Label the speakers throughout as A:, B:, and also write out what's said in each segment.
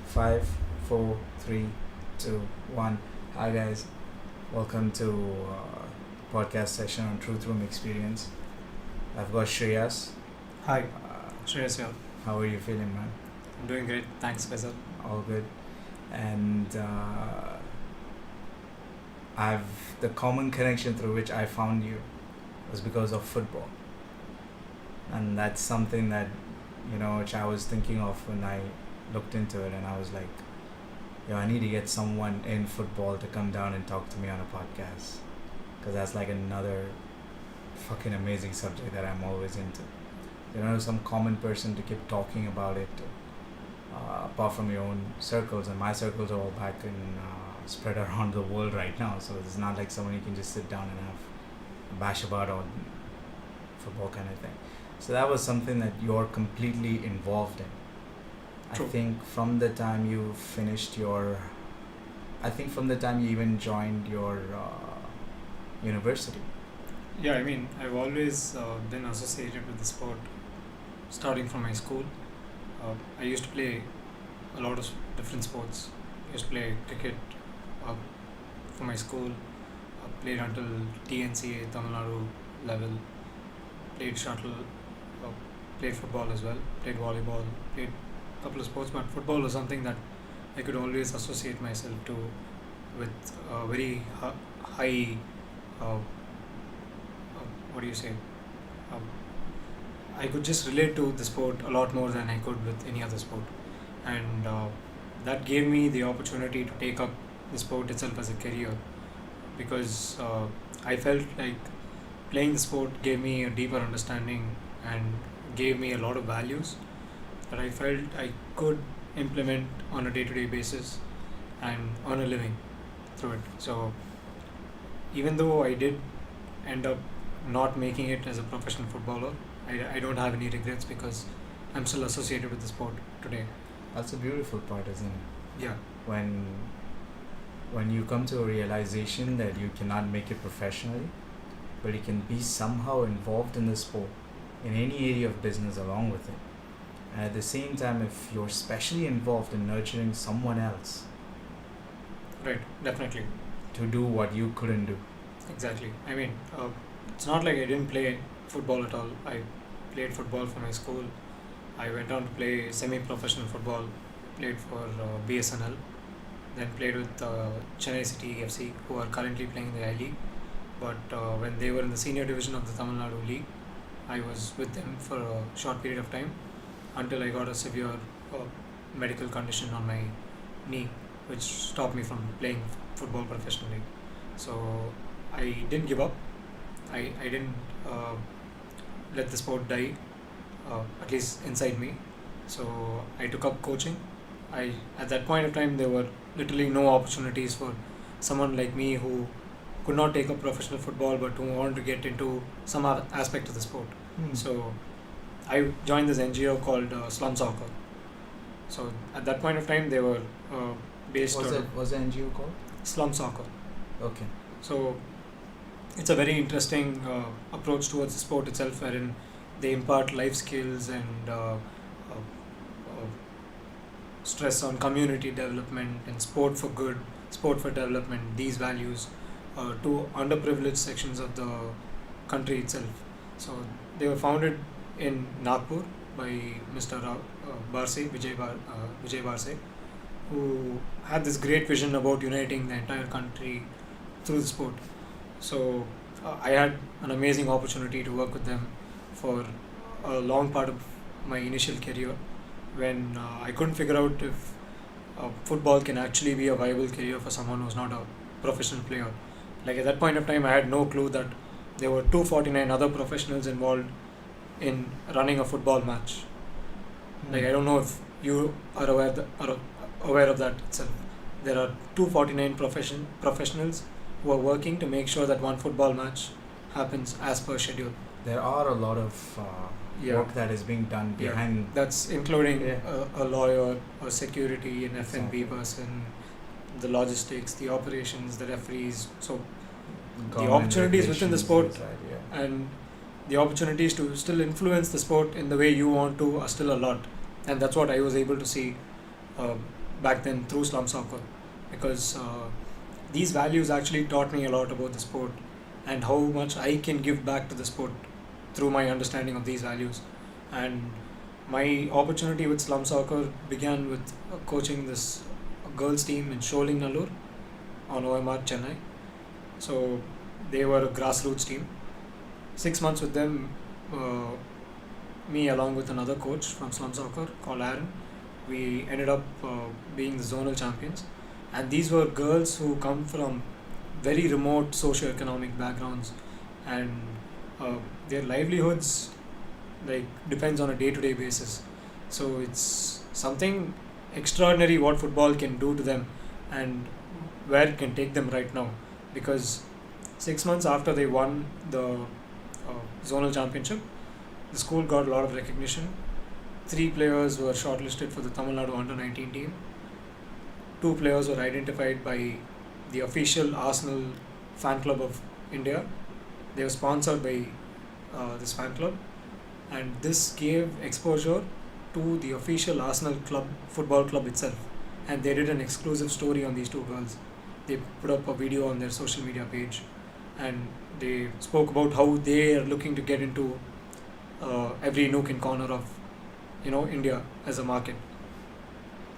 A: Five, four, three, two, one. Hi guys, welcome to podcast session on Truth Room Experience. I've got Shreyas.
B: Hi,
A: Uh,
B: Shreyas here.
A: how are you feeling, man?
B: I'm doing great. Thanks, Faisal.
A: All good. And I've the common connection through which I found you was because of football, and that's something that which I was thinking of when I looked into it, and I was like, I need to get someone in football to come down and talk to me on a podcast, because that's like another fucking amazing subject that I'm always into. Some common person to keep talking about it, apart from your own circles, and my circles are all back in spread around the world right now. So it's not like someone you can just sit down and have a bash about on football kind of thing. So that was something that you're completely involved in.
B: True.
A: I think from the time you finished your, I think from the time you even joined your university.
B: Yeah, I mean, I've always been associated with the sport starting from my school. I used to play a lot of different sports. I used to play cricket for my school, played until TNCA, Tamil Nadu level, played shuttle, played football as well, played volleyball, played a couple of sports, but football was something that I could always associate myself to with very high, what do you say, um, I could just relate to the sport a lot more than I could with any other sport, and that gave me the opportunity to take up the sport itself as a career, because I felt like playing the sport gave me a deeper understanding and gave me a lot of values that I felt I could implement on a day-to-day basis and earn a living through it. So even though I did end up not making it as a professional footballer, I don't have any regrets because I'm still associated with the sport today.
A: That's a beautiful part, isn't it?
B: Yeah,
A: When you come to a realization that you cannot make it professionally, but you can be somehow involved in the sport in any area of business along with it. And at the same time, if you're specially involved in nurturing someone else
B: right, definitely.
A: to do what you couldn't do.
B: Exactly. I mean, it's not like I didn't play football at all. I played football for my school. I went on to play semi-professional football, played for BSNL, then played with Chennai City FC, who are currently playing the I-League. But when they were in the senior division of the Tamil Nadu League, I was with them for a short period of time until I got a severe medical condition on my knee, which stopped me from playing football professionally. So I didn't give up. I didn't let the sport die, at least inside me. So I took up coaching. At that point of time, there were literally no opportunities for someone like me who could not take up professional football but who wanted to get into some other aspect of the sport. So I joined this NGO called Slum Soccer. So at that point of time, they were based on
A: Was the NGO called?
B: Slum Soccer.
A: Okay.
B: So it's a very interesting approach towards the sport itself, wherein they impart life skills and stress on community development and sport for good, sport for development, these values to underprivileged sections of the country itself. So they were founded in Nagpur by Mr. Vijay Barse, who had this great vision about uniting the entire country through the sport. So I had an amazing opportunity to work with them for a long part of my initial career, when I couldn't figure out if football can actually be a viable career for someone who's not a professional player. Like at that point of time, I had no clue that there were 249 other professionals involved in running a football match. Like I don't know if you are aware of that itself. There are 249 professionals who are working to make sure that one football match happens as per schedule.
A: There are a lot of work that is being done behind.
B: That's including a lawyer, a security, an F&B person, the logistics, the operations, the referees. So the opportunities within the sport and the opportunities to still influence the sport in the way you want to are still a lot, and that's what I was able to see back then through slum soccer, because these values actually taught me a lot about the sport and how much I can give back to the sport through my understanding of these values. And my opportunity with slum soccer began with coaching this girls team in Sholing Nallur on OMR Chennai. So they were a grassroots team. 6 months with them, me along with another coach from slum soccer called Aaron, we ended up being the zonal champions. And these were girls who come from very remote socio-economic backgrounds, and their livelihoods like depends on a day-to-day basis. So it's something extraordinary what football can do to them and where it can take them right now. Because 6 months after they won the zonal championship, the school got a lot of recognition. 3 players were shortlisted for the Tamil Nadu under-19 team. 2 players were identified by the official Arsenal fan club of India. They were sponsored by this fan club, and this gave exposure to the official Arsenal club football club itself. And they did an exclusive story on these 2 girls. They put up a video on their social media page, and they spoke about how they are looking to get into every nook and corner of India as a market.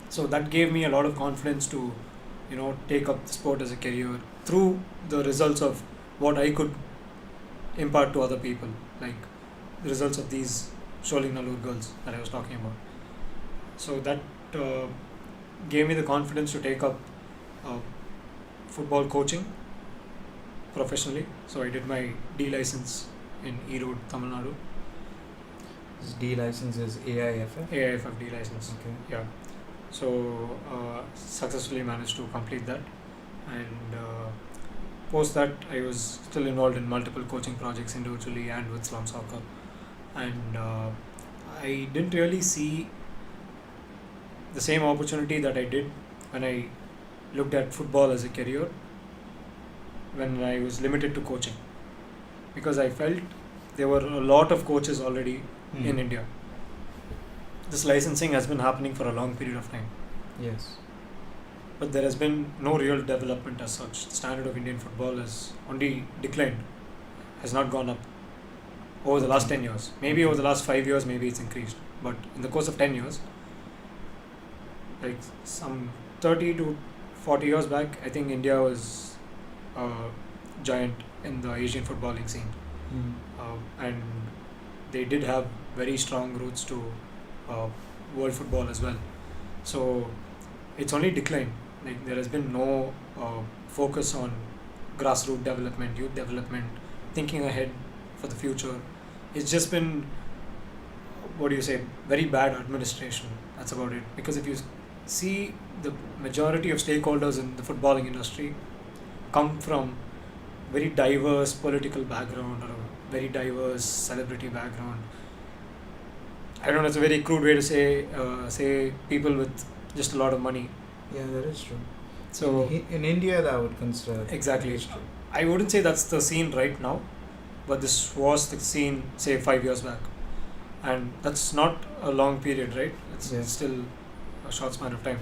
B: So that gave me a lot of confidence to take up the sport as a career through the results of what I could impart to other people, like the results of these Sholing Nallur girls that I was talking about. So that gave me the confidence to take up football coaching professionally. So I did my D license in Erode, Tamil Nadu.
A: This D license is AIFF?
B: AIFF D license.
A: Okay.
B: Yeah. So successfully managed to complete that, and post that I was still involved in multiple coaching projects individually and with slum soccer, and I didn't really see the same opportunity that I did when I looked at football as a career when I was limited to coaching, because I felt there were a lot of coaches already in India. This licensing has been happening for a long period of time.
A: Yes.
B: But there has been no real development as such. The standard of Indian football has only declined, has not gone up over the last 10 years. Maybe over the last 5 years, maybe it's increased. But in the course of 10 years, like some 30 to 40 years back, I think India was a giant in the Asian footballing scene. And they did have very strong roots to world football as well. So it's only declined. Like there has been no focus on grassroots development, youth development, thinking ahead for the future. It's just been, very bad administration. That's about it. Because if you see, the majority of stakeholders in the footballing industry come from very diverse political background or a very diverse celebrity background. I don't know, it's a very crude way to say people with just a lot of money.
A: Yeah, that is true.
B: So
A: in India, that would consider
B: exactly.
A: true.
B: I wouldn't say that's the scene right now, but this was the scene, say 5 years back, and that's not a long period, right? It's still a short span of time.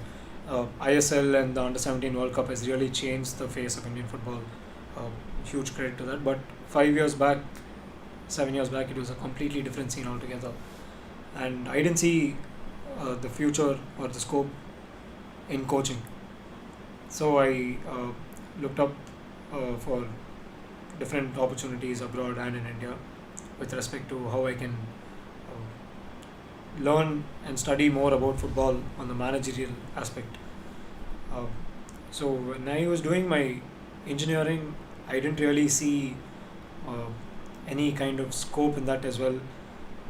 B: ISL and the Under-17 World Cup has really changed the face of Indian football. Huge credit to that. But 5 years back, 7 years back, it was a completely different scene altogether. And I didn't see the future or the scope in coaching. So I looked up for different opportunities abroad and in India with respect to how I can learn and study more about football on the managerial aspect. So when I was doing my engineering, I didn't really see any kind of scope in that as well,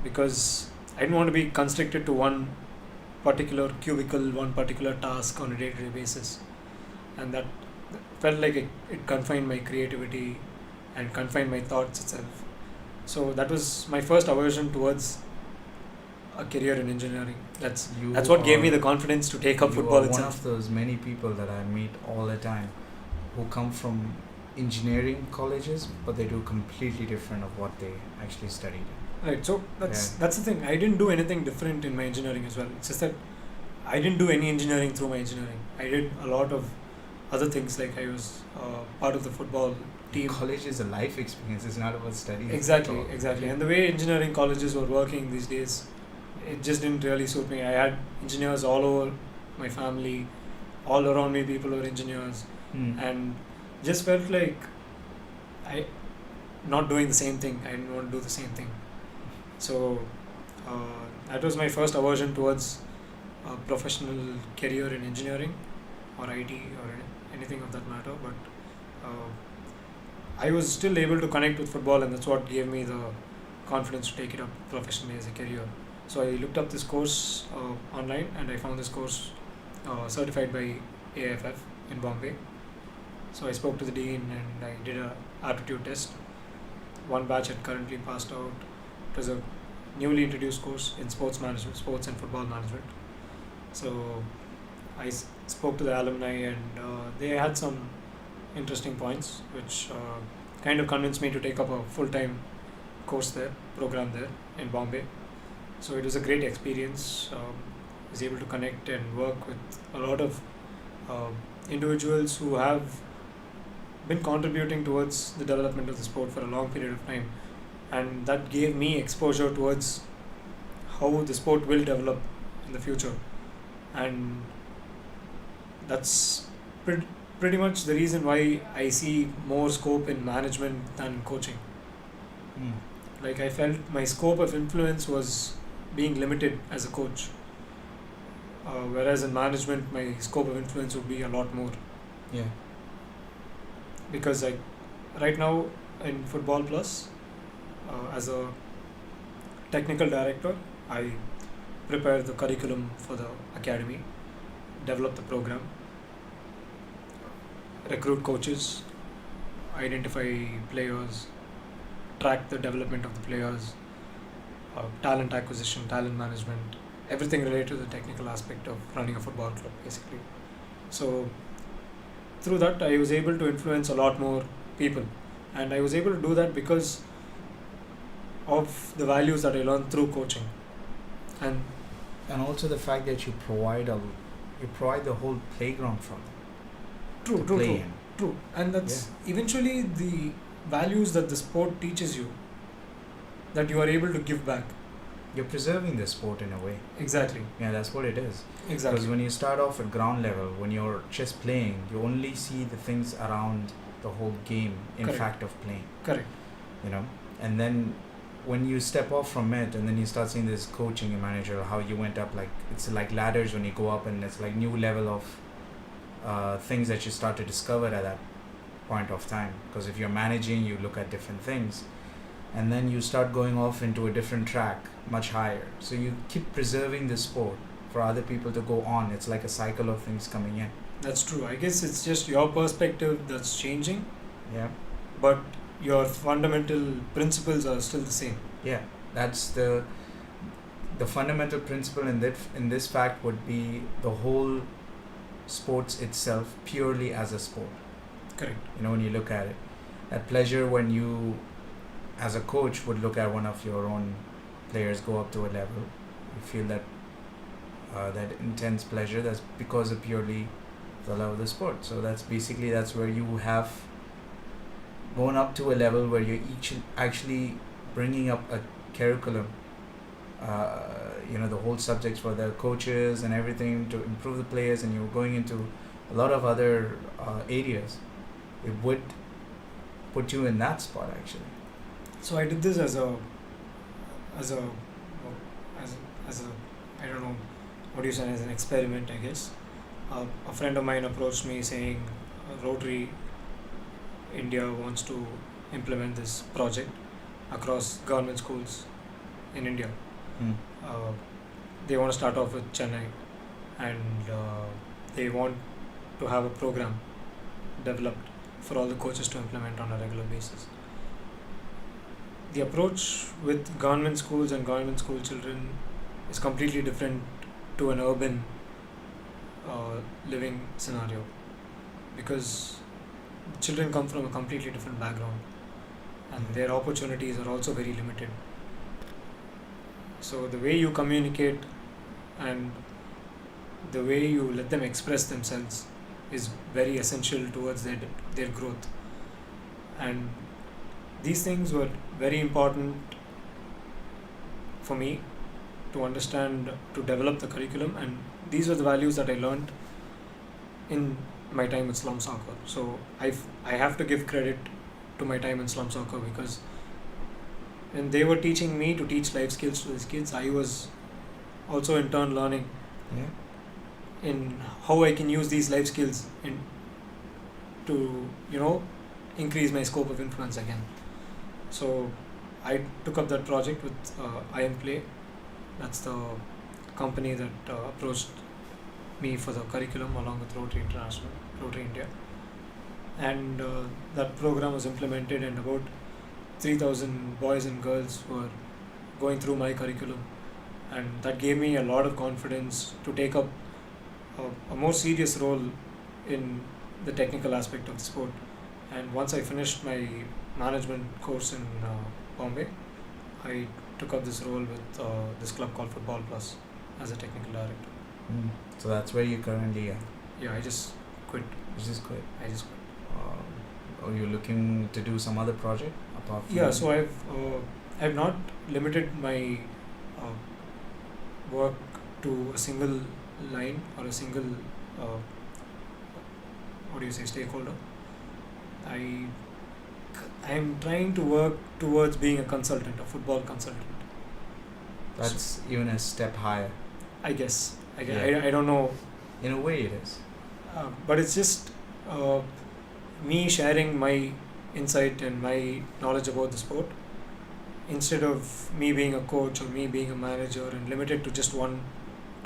B: because I didn't want to be constricted to one particular cubicle, one particular task on a day-to-day basis, and that felt like it confined my creativity and confined my thoughts itself. So that was my first aversion towards a career in engineering. That's what gave me the confidence to take up football itself.
A: You are one of those many people that I meet all the time who come from engineering colleges, but they do completely different of what they actually studied.
B: Right, so that's the thing. I didn't do anything different in my engineering as well. It's just that I didn't do any engineering through my engineering. I did a lot of other things, like I was part of the football team.
A: College is a life experience. It's not about studying.
B: Exactly. And the way engineering colleges were working these days, it just didn't really suit me. I had engineers all over my family, all around me. People were engineers, and just felt like I not doing the same thing. I didn't want to do the same thing. So that was my first aversion towards a professional career in engineering or IT or anything of that matter. But I was still able to connect with football, and that's what gave me the confidence to take it up professionally as a career. So I looked up this course online, and I found this course certified by AIFF in Bombay. So I spoke to the dean and I did a aptitude test. One batch had currently passed out. It was a newly introduced course in sports management, sports and football management. So I spoke to the alumni, and they had some interesting points which kind of convinced me to take up a full-time program there in Bombay. So it was a great experience. I was able to connect and work with a lot of individuals who have been contributing towards the development of the sport for a long period of time, and that gave me exposure towards how the sport will develop in the future. And that's pretty much the reason why I see more scope in management than coaching. Like, I felt my scope of influence was being limited as a coach, whereas in management my scope of influence would be a lot more.
A: Yeah.
B: Because right now in Football Plus, as a technical director, I prepare the curriculum for the academy, develop the program, recruit coaches, identify players, track the development of the players, talent acquisition, talent management, everything related to the technical aspect of running a football club, basically. So through that, I was able to influence a lot more people, and I was able to do that because of the values that I learned through coaching, and
A: also the fact that you provide the whole playground for them.
B: True, and that's eventually the values that the sport teaches you, that you are able to give back.
A: You're preserving the sport in a way.
B: Exactly.
A: Yeah, that's what it is.
B: Exactly.
A: Because when you start off at ground level, when you're just playing, you only see the things around the whole game, fact of playing.
B: Correct.
A: And then when you step off from it, and then you start seeing this coaching and manager, how you went up, like it's like ladders when you go up, and it's like new level of things that you start to discover at that point of time. Because if you're managing, you look at different things, and then you start going off into a different track, much higher. So you keep preserving the sport for other people to go on. It's like a cycle of things coming in.
B: That's true. I guess it's just your perspective that's changing.
A: Yeah.
B: But your fundamental principles are still the same.
A: Yeah. That's the fundamental principle in this fact would be the whole sports itself purely as a sport.
B: Correct.
A: When you look at it, that pleasure when you as a coach would look at one of your own players go up to a level, you feel that that intense pleasure. That's because of purely the love of the sport. So that's where you have gone up to a level where you're actually bringing up a curriculum, the whole subjects for the coaches and everything to improve the players, and you're going into a lot of other areas. It would put you in that spot actually.
B: So I did this as a I don't know what you say, as an experiment, I guess. A friend of mine approached me saying Rotary India wants to implement this project across government schools in India. They want to start off with Chennai, and they want to have a program developed for all the coaches to implement on a regular basis. The approach with government schools and government school children is completely different to an urban living scenario, because children come from a completely different background, and their opportunities are also very limited. So the way you communicate and the way you let them express themselves is very essential towards their growth. And these things were very important for me to understand, to develop the curriculum, and these were the values that I learned in my time with slum soccer. So I have to give credit to my time in slum soccer, because when they were teaching me to teach life skills to these kids, I was also in turn learning in how I can use these life skills to increase my scope of influence again. So I took up that project with IM That's the company that approached me for the curriculum along with Rotary India. And that program was implemented, and about 3,000 boys and girls were going through my curriculum. And that gave me a lot of confidence to take up a more serious role in the technical aspect of the sport. And once I finished my management course in Bombay, I took up this role with this club called Football Plus as a technical director.
A: So that's where you currently are?
B: Yeah, I just quit.
A: You just quit?
B: I just quit.
A: Are you looking to do some other project apart from?
B: Yeah, so I've not limited my work to a single line or a single stakeholder. I'm trying to work towards being a consultant, a football consultant.
A: That's even a step higher.
B: I guess.
A: Yeah.
B: I don't know.
A: In a way it is.
B: But it's just me sharing my insight and my knowledge about the sport, instead of me being a coach or me being a manager and limited to just one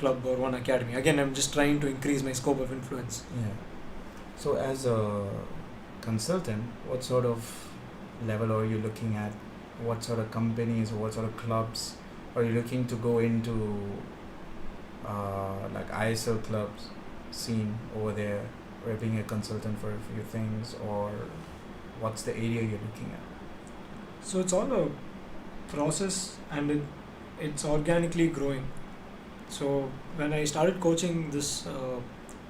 B: club or one academy. Again, I'm just trying to increase my scope of influence.
A: Yeah. So as a consultant, what sort of level are you looking at? What sort of companies or what sort of clubs are you looking to go into, like ISL clubs scene over there, or being a consultant for a few things, or what's the area you're looking at?
B: So it's all a process, and it's organically growing. So when I started coaching this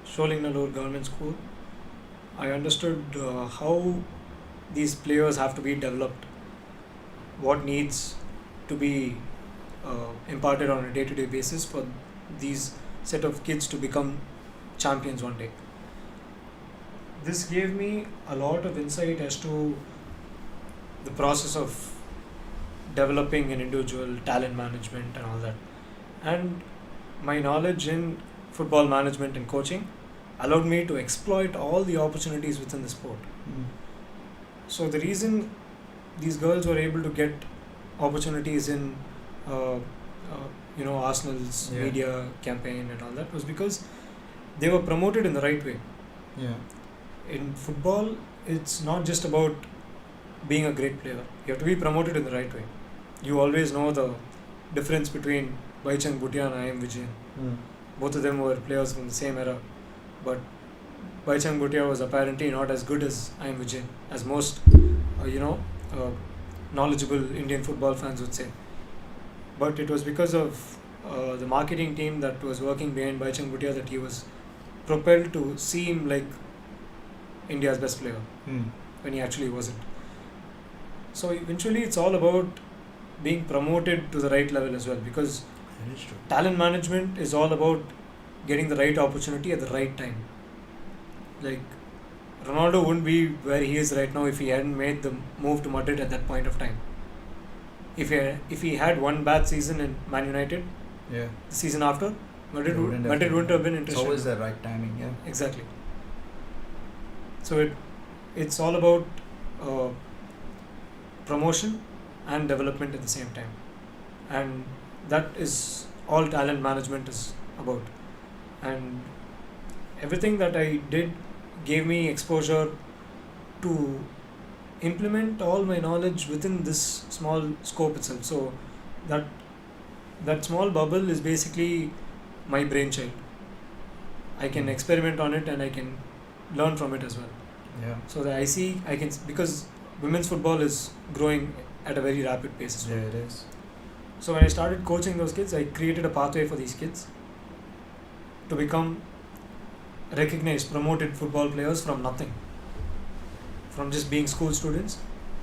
B: Sholingnallur government school, I understood how these players have to be developed, what needs to be imparted on a day-to-day basis for these set of kids to become champions one day. This gave me a lot of insight as to the process of developing an individual, talent management and all that. And my knowledge in football management and coaching allowed me to exploit all the opportunities within the sport. So the reason these girls were able to get opportunities in Arsenal's media campaign and all that was because they were promoted in the right way. In football, it's not just about being a great player. You have to be promoted in the right way. You always know the difference between Baichang Bhutia and I.M. Vijayan. Both of them were players from the same era, but Baichang Bhutia was apparently not as good as I.M. Vijayan, as most knowledgeable Indian football fans would say. But it was because of the marketing team that was working behind Baichang Bhutia that he was propelled to seem like India's best player when he actually wasn't. So eventually it's all about being promoted to the right level as well, because talent management is all about getting the right opportunity at the right time. Like Ronaldo wouldn't be where he is right now if he hadn't made the move to Madrid at that point of time. If he had one bad season in Man United, the season after, Madrid wouldn't have been interested.
A: It's always the right timing,
B: Exactly. So it's all about promotion and development at the same time, and that is all talent management is about. And everything that I did gave me exposure to implement all my knowledge within this small scope itself. So that small bubble is basically my brainchild. I can experiment on it and I can learn from it as well. So that because women's football is growing at a very rapid pace as well.
A: It is.
B: So when I started coaching those kids, I created a pathway for these kids. to become recognized, promoted football players from nothing, from just being school students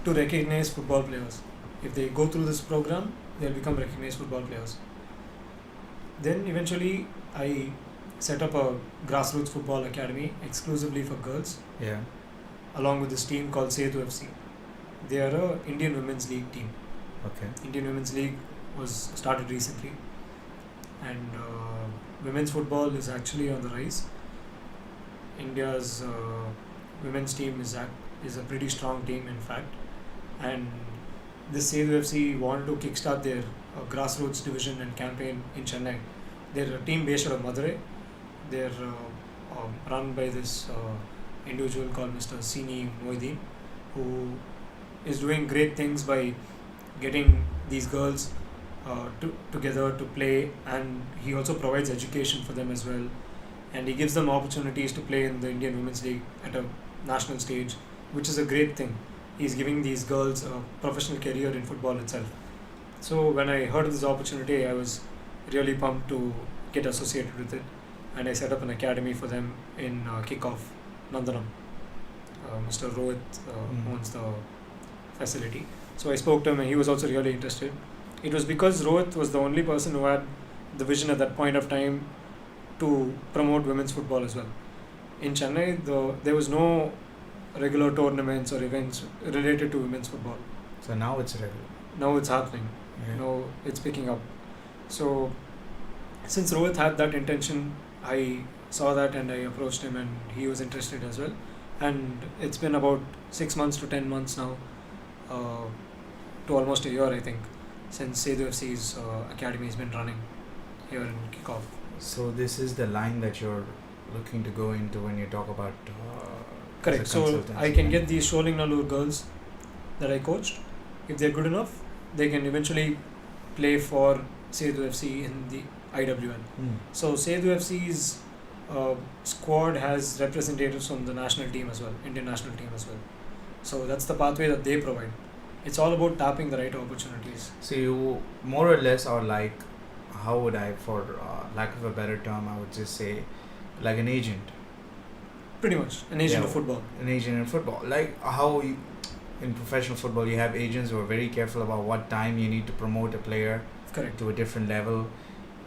B: to recognized football players. If they go through this program, they'll become recognized football players. Then eventually, I set up a grassroots football academy exclusively for girls,
A: Yeah.
B: along with this team called Setu FC. They are a Indian Women's League team.
A: Okay.
B: Indian Women's League was started recently, and women's football is actually on the rise. India's women's team is a pretty strong team, in fact, and this Setu FC wanted to kickstart their grassroots division and campaign in Chennai. They're a team based out of Madurai. They're run by this individual called Mr. Sini Moideen, who is doing great things by getting these girls together to play, and he also provides education for them as well, and he gives them opportunities to play in the Indian Women's League at a national stage, which is a great thing. He's giving these girls a professional career in football itself. So when I heard of this opportunity, I was really pumped to get associated with it, and I set up an academy for them in Kickoff, Nandanam. Mr. Rohit owns the facility. So I spoke to him, and he was also really interested. It was because Rohit was the only person who had the vision at that point of time to promote women's football as well. In Chennai, there was no regular tournaments or events related to women's football.
A: So now it's regular.
B: Now it's happening.
A: Yeah.
B: Now it's picking up. So since Rohit had that intention, I saw that and I approached him, and he was interested as well. And it's been about 6 months to 10 months now, to almost a year, I think, since Setu FC's academy has been running here in Kickoff.
A: So this is the line that you're looking to go into when you talk about
B: Correct.
A: as a
B: So
A: consultant.
B: I can get these Sholing girls that I coached. If they're good enough, they can eventually play for Setu FC in the IWL. So Setu FC's squad has representatives from the national team as well, Indian national team as well. So that's the pathway that they provide. It's all about tapping the right opportunities.
A: So you more or less are like, how would I, for lack of a better term, I would just say like an agent.
B: Pretty much, an agent
A: Yeah.
B: of football.
A: An agent in football. Like how you, in professional football you have agents who are very careful about what time you need to promote a player
B: Correct.
A: to a different level.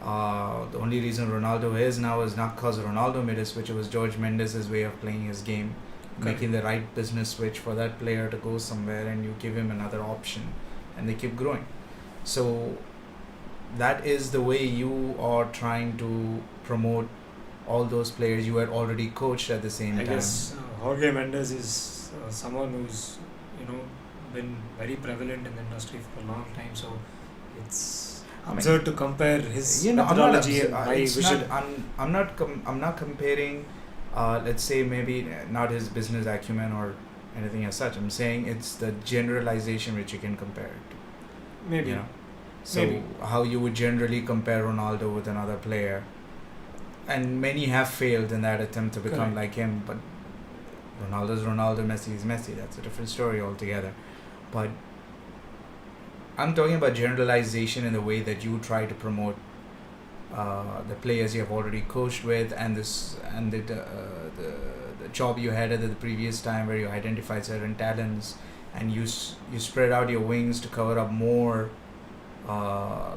A: The only reason Ronaldo is now is not because Ronaldo made a switch, it was George Mendes' way of playing his game.
B: Correct.
A: Making the right business switch for that player to go somewhere, and you give him another option and they keep growing. So that is the way you are trying to promote all those players you had already coached at the same
B: I
A: time.
B: guess Jorge Mendes is someone who's been very prevalent in the industry for a long time. So it's absurd to compare his methodology and my vision.
A: I'm not comparing. Let's say maybe not his business acumen or anything as such. I'm saying it's the generalization which you can compare it to.
B: Maybe.
A: You know? So
B: Maybe.
A: how you would generally compare Ronaldo with another player, and many have failed in that attempt to become
B: Correct.
A: like him. But Ronaldo's Ronaldo, Messi is Messi. That's a different story altogether. But I'm talking about generalization in the way that you try to promote the players you have already coached with, and the job you had at the previous time where you identified certain talents, and you spread out your wings to cover up more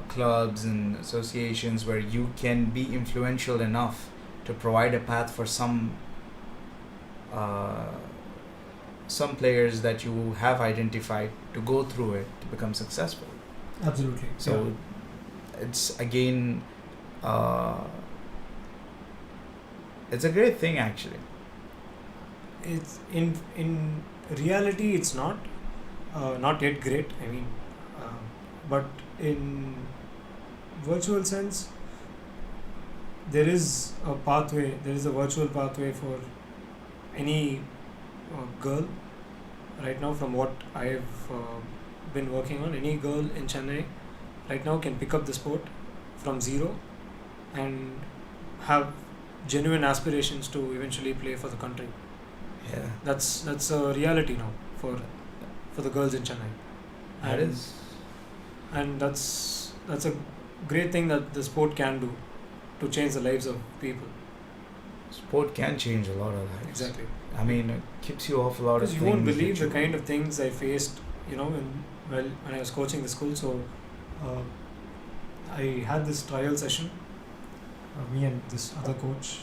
A: clubs and associations where you can be influential enough to provide a path for some players that you have identified to go through it to become successful.
B: Absolutely.
A: So it's again it's a great thing actually.
B: It's in reality it's not yet great. I mean, but in virtual sense, there is a pathway. There is a virtual pathway for any girl right now. From what I've been working on, any girl in Chennai right now can pick up the sport from zero and have genuine aspirations to eventually play for the country.
A: Yeah,
B: That's a reality now for the girls in Chennai.
A: that is.
B: And that's a great thing that the sport can do. to change the lives of people.
A: Sport can change a lot of lives.
B: Exactly.
A: I mean, it keeps you off a lot of
B: Because
A: things.
B: you won't believe
A: that
B: the kind of things I faced, when I was coaching the school. So uh, I had this trial session, me and this other coach,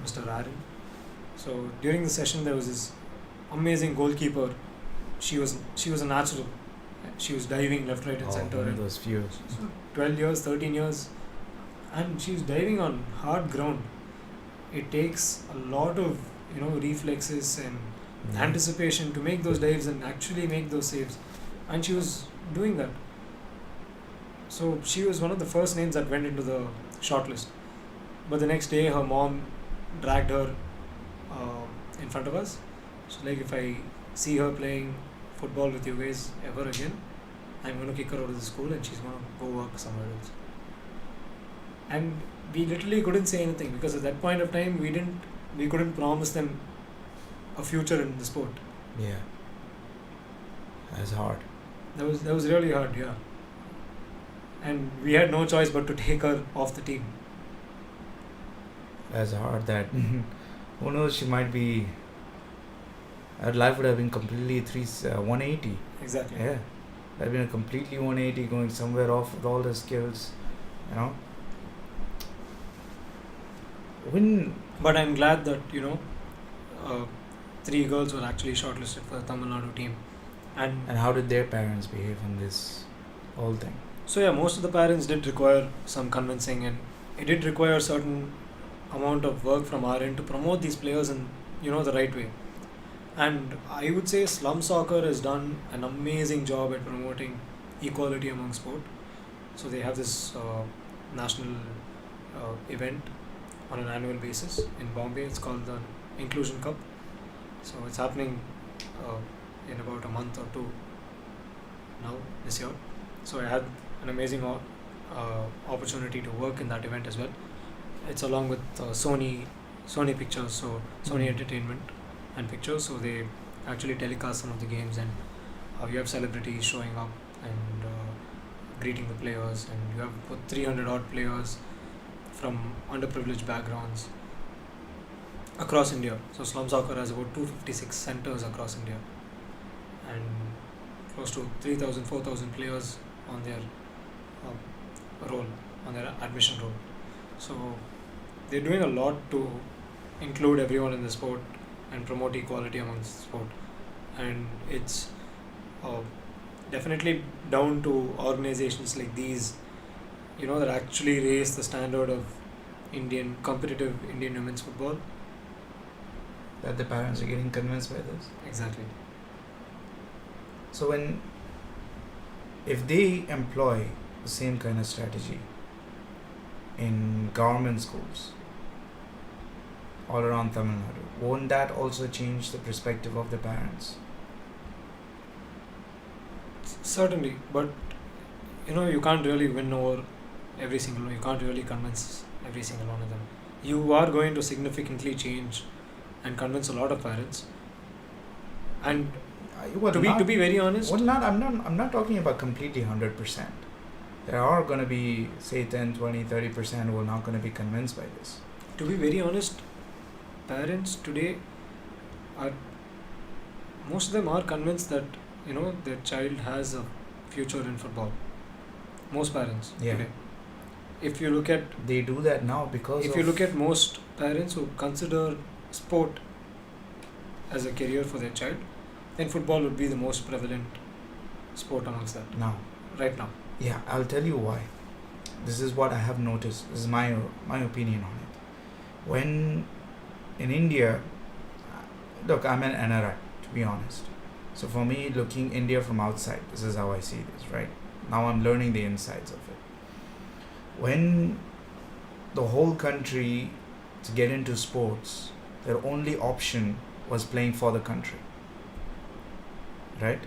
B: Mr. Aaron. So during the session, there was this amazing goalkeeper. She was a natural. She was diving left, right, and center.
A: one of
B: And
A: those few.
B: 12 years, 13 years, and she's diving on hard ground. It takes a lot of reflexes and anticipation to make those dives and actually make those saves, and she was doing that. So she was one of the first names that went into the shortlist. But the next day, her mom dragged her in front of us. So like, if I see her playing football with you guys ever again, I'm going to kick her out of the school and she's going to go work somewhere else. And we literally couldn't say anything, because at that point of time we couldn't promise them a future in the sport.
A: Yeah. That's hard.
B: That was really hard, yeah. And we had no choice but to take her off the team.
A: That's hard. That who knows? She might be. Her life would have been completely 180.
B: Exactly.
A: Yeah, that have been a completely 180, going somewhere off with all the skills. When.
B: But I'm glad that 3 girls were actually shortlisted for the Tamil Nadu team.
A: And how did their parents behave in this whole thing?
B: So yeah, most of the parents did require some convincing, and it did require a certain amount of work from our end to promote these players in the right way. And I would say Slum Soccer has done an amazing job at promoting equality among sport. So they have this national event on an annual basis in Bombay. It's called the Inclusion Cup. So it's happening in about a month or two now this year. So I had an amazing opportunity to work in that event as well. It's along with Sony Pictures, so Sony Entertainment and Pictures. So they actually telecast some of the games, and you have celebrities showing up and greeting the players, and you have 300 odd players from underprivileged backgrounds across India. So Slum Soccer has about 256 centers across India, and close to 3,000, 4,000 players on their on their admission roll. So they're doing a lot to include everyone in the sport and promote equality amongst sport. And it's definitely down to organizations like these, that actually raise the standard of competitive Indian women's football.
A: That the parents are getting convinced by this.
B: Exactly.
A: So if they employ the same kind of strategy in government schools all around Tamil Nadu, won't that also change the perspective of the parents?
B: Certainly, but you can't really win over every single one. You can't really convince every single one of them. You are going to significantly change and convince a lot of parents. And to be very honest,
A: I'm not talking about completely 100%. There are going to be, say, 10, 20, 30% who are not going to be convinced by this.
B: To be very honest, parents today most of them are convinced that their child has a future in football. Most parents today. If you look at,
A: they do that now because
B: if you look at most parents who consider sport as a career for their child, then football would be the most prevalent sport amongst that right now.
A: Yeah, I'll tell you why. This is what I have noticed. This is my opinion on it. When in India, look, I'm an NRI, to be honest. So for me, looking India from outside, this is how I see this, right? Now I'm learning the insides of it. When the whole country, to get into sports, their only option was playing for the country, right?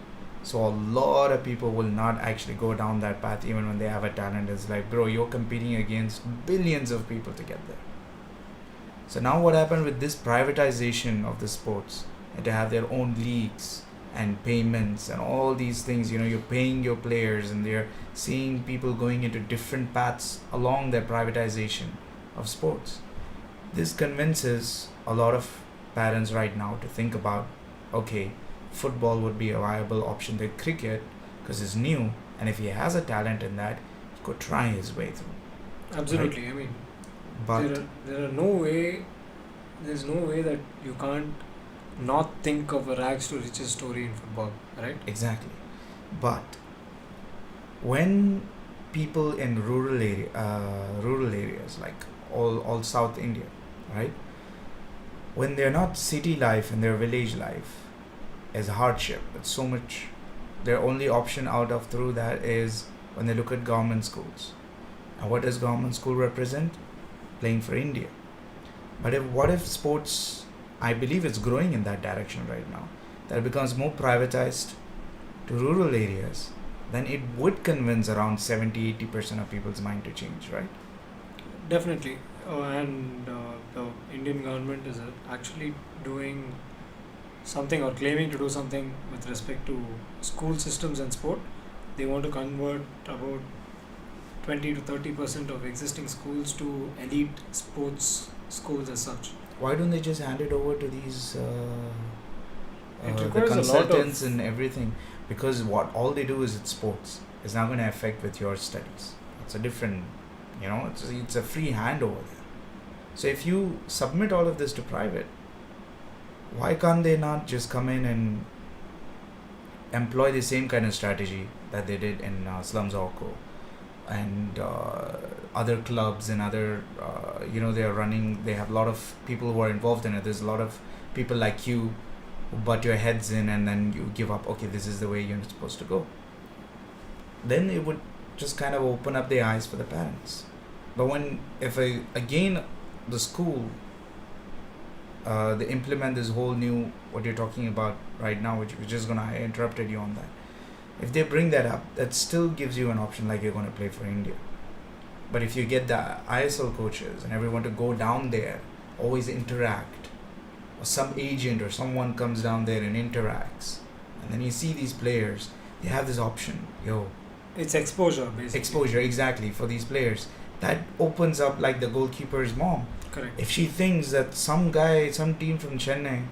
A: So a lot of people will not actually go down that path even when they have a talent. It's like, bro, you're competing against billions of people to get there. So now what happened with this privatization of the sports, and to have their own leagues and payments and all these things. You're paying your players, and they're seeing people going into different paths along their privatization of sports. This convinces a lot of parents right now to think about, okay, football would be a viable option to cricket because it's new, and if he has a talent in that, he could try his way through.
B: Absolutely. I mean,
A: But
B: there are no way. There's no way that you can't not think of a rags to riches story in football, right?
A: exactly. But when people in rural areas like all South India, right? When they're not city life and their village life is hardship. It's so much. Their only option out of through that is when they look at government schools. And what does government school represent? Playing for India. But what if sports? I believe it's growing in that direction right now. That it becomes more privatized to rural areas, then it would convince around 70-80% of people's mind to change, right?
B: Definitely. And the Indian government is actually doing something or claiming to do something with respect to school systems and sport. They want to convert about 20 to 30% of existing schools to elite sports schools as such.
A: Why don't they just hand it over to these
B: It
A: the
B: requires a lot
A: consultants
B: of
A: and everything? Because what all they do is it's sports. It's not going to affect with your studies. It's a different, it's a free handover there. So if you submit all of this to private, why can't they not just come in and employ the same kind of strategy that they did in Slums Orco and other clubs and other, they are running, they have a lot of people who are involved in it. There's a lot of people like you who butt your heads in and then you give up, okay, this is the way you're supposed to go. Then it would just kind of open up the eyes for the parents. But again, the school, they implement this whole new, what you're talking about right now, which is going to, I interrupted you on that. If they bring that up, that still gives you an option like you're going to play for India. But if you get the ISL coaches and everyone to go down there, always interact, or some agent or someone comes down there and interacts, and then you see these players, they have this option,
B: it's exposure basically.
A: Exposure, exactly, for these players. That opens up like the goalkeeper's mom.
B: Correct.
A: If she thinks that some guy, some team from Chennai,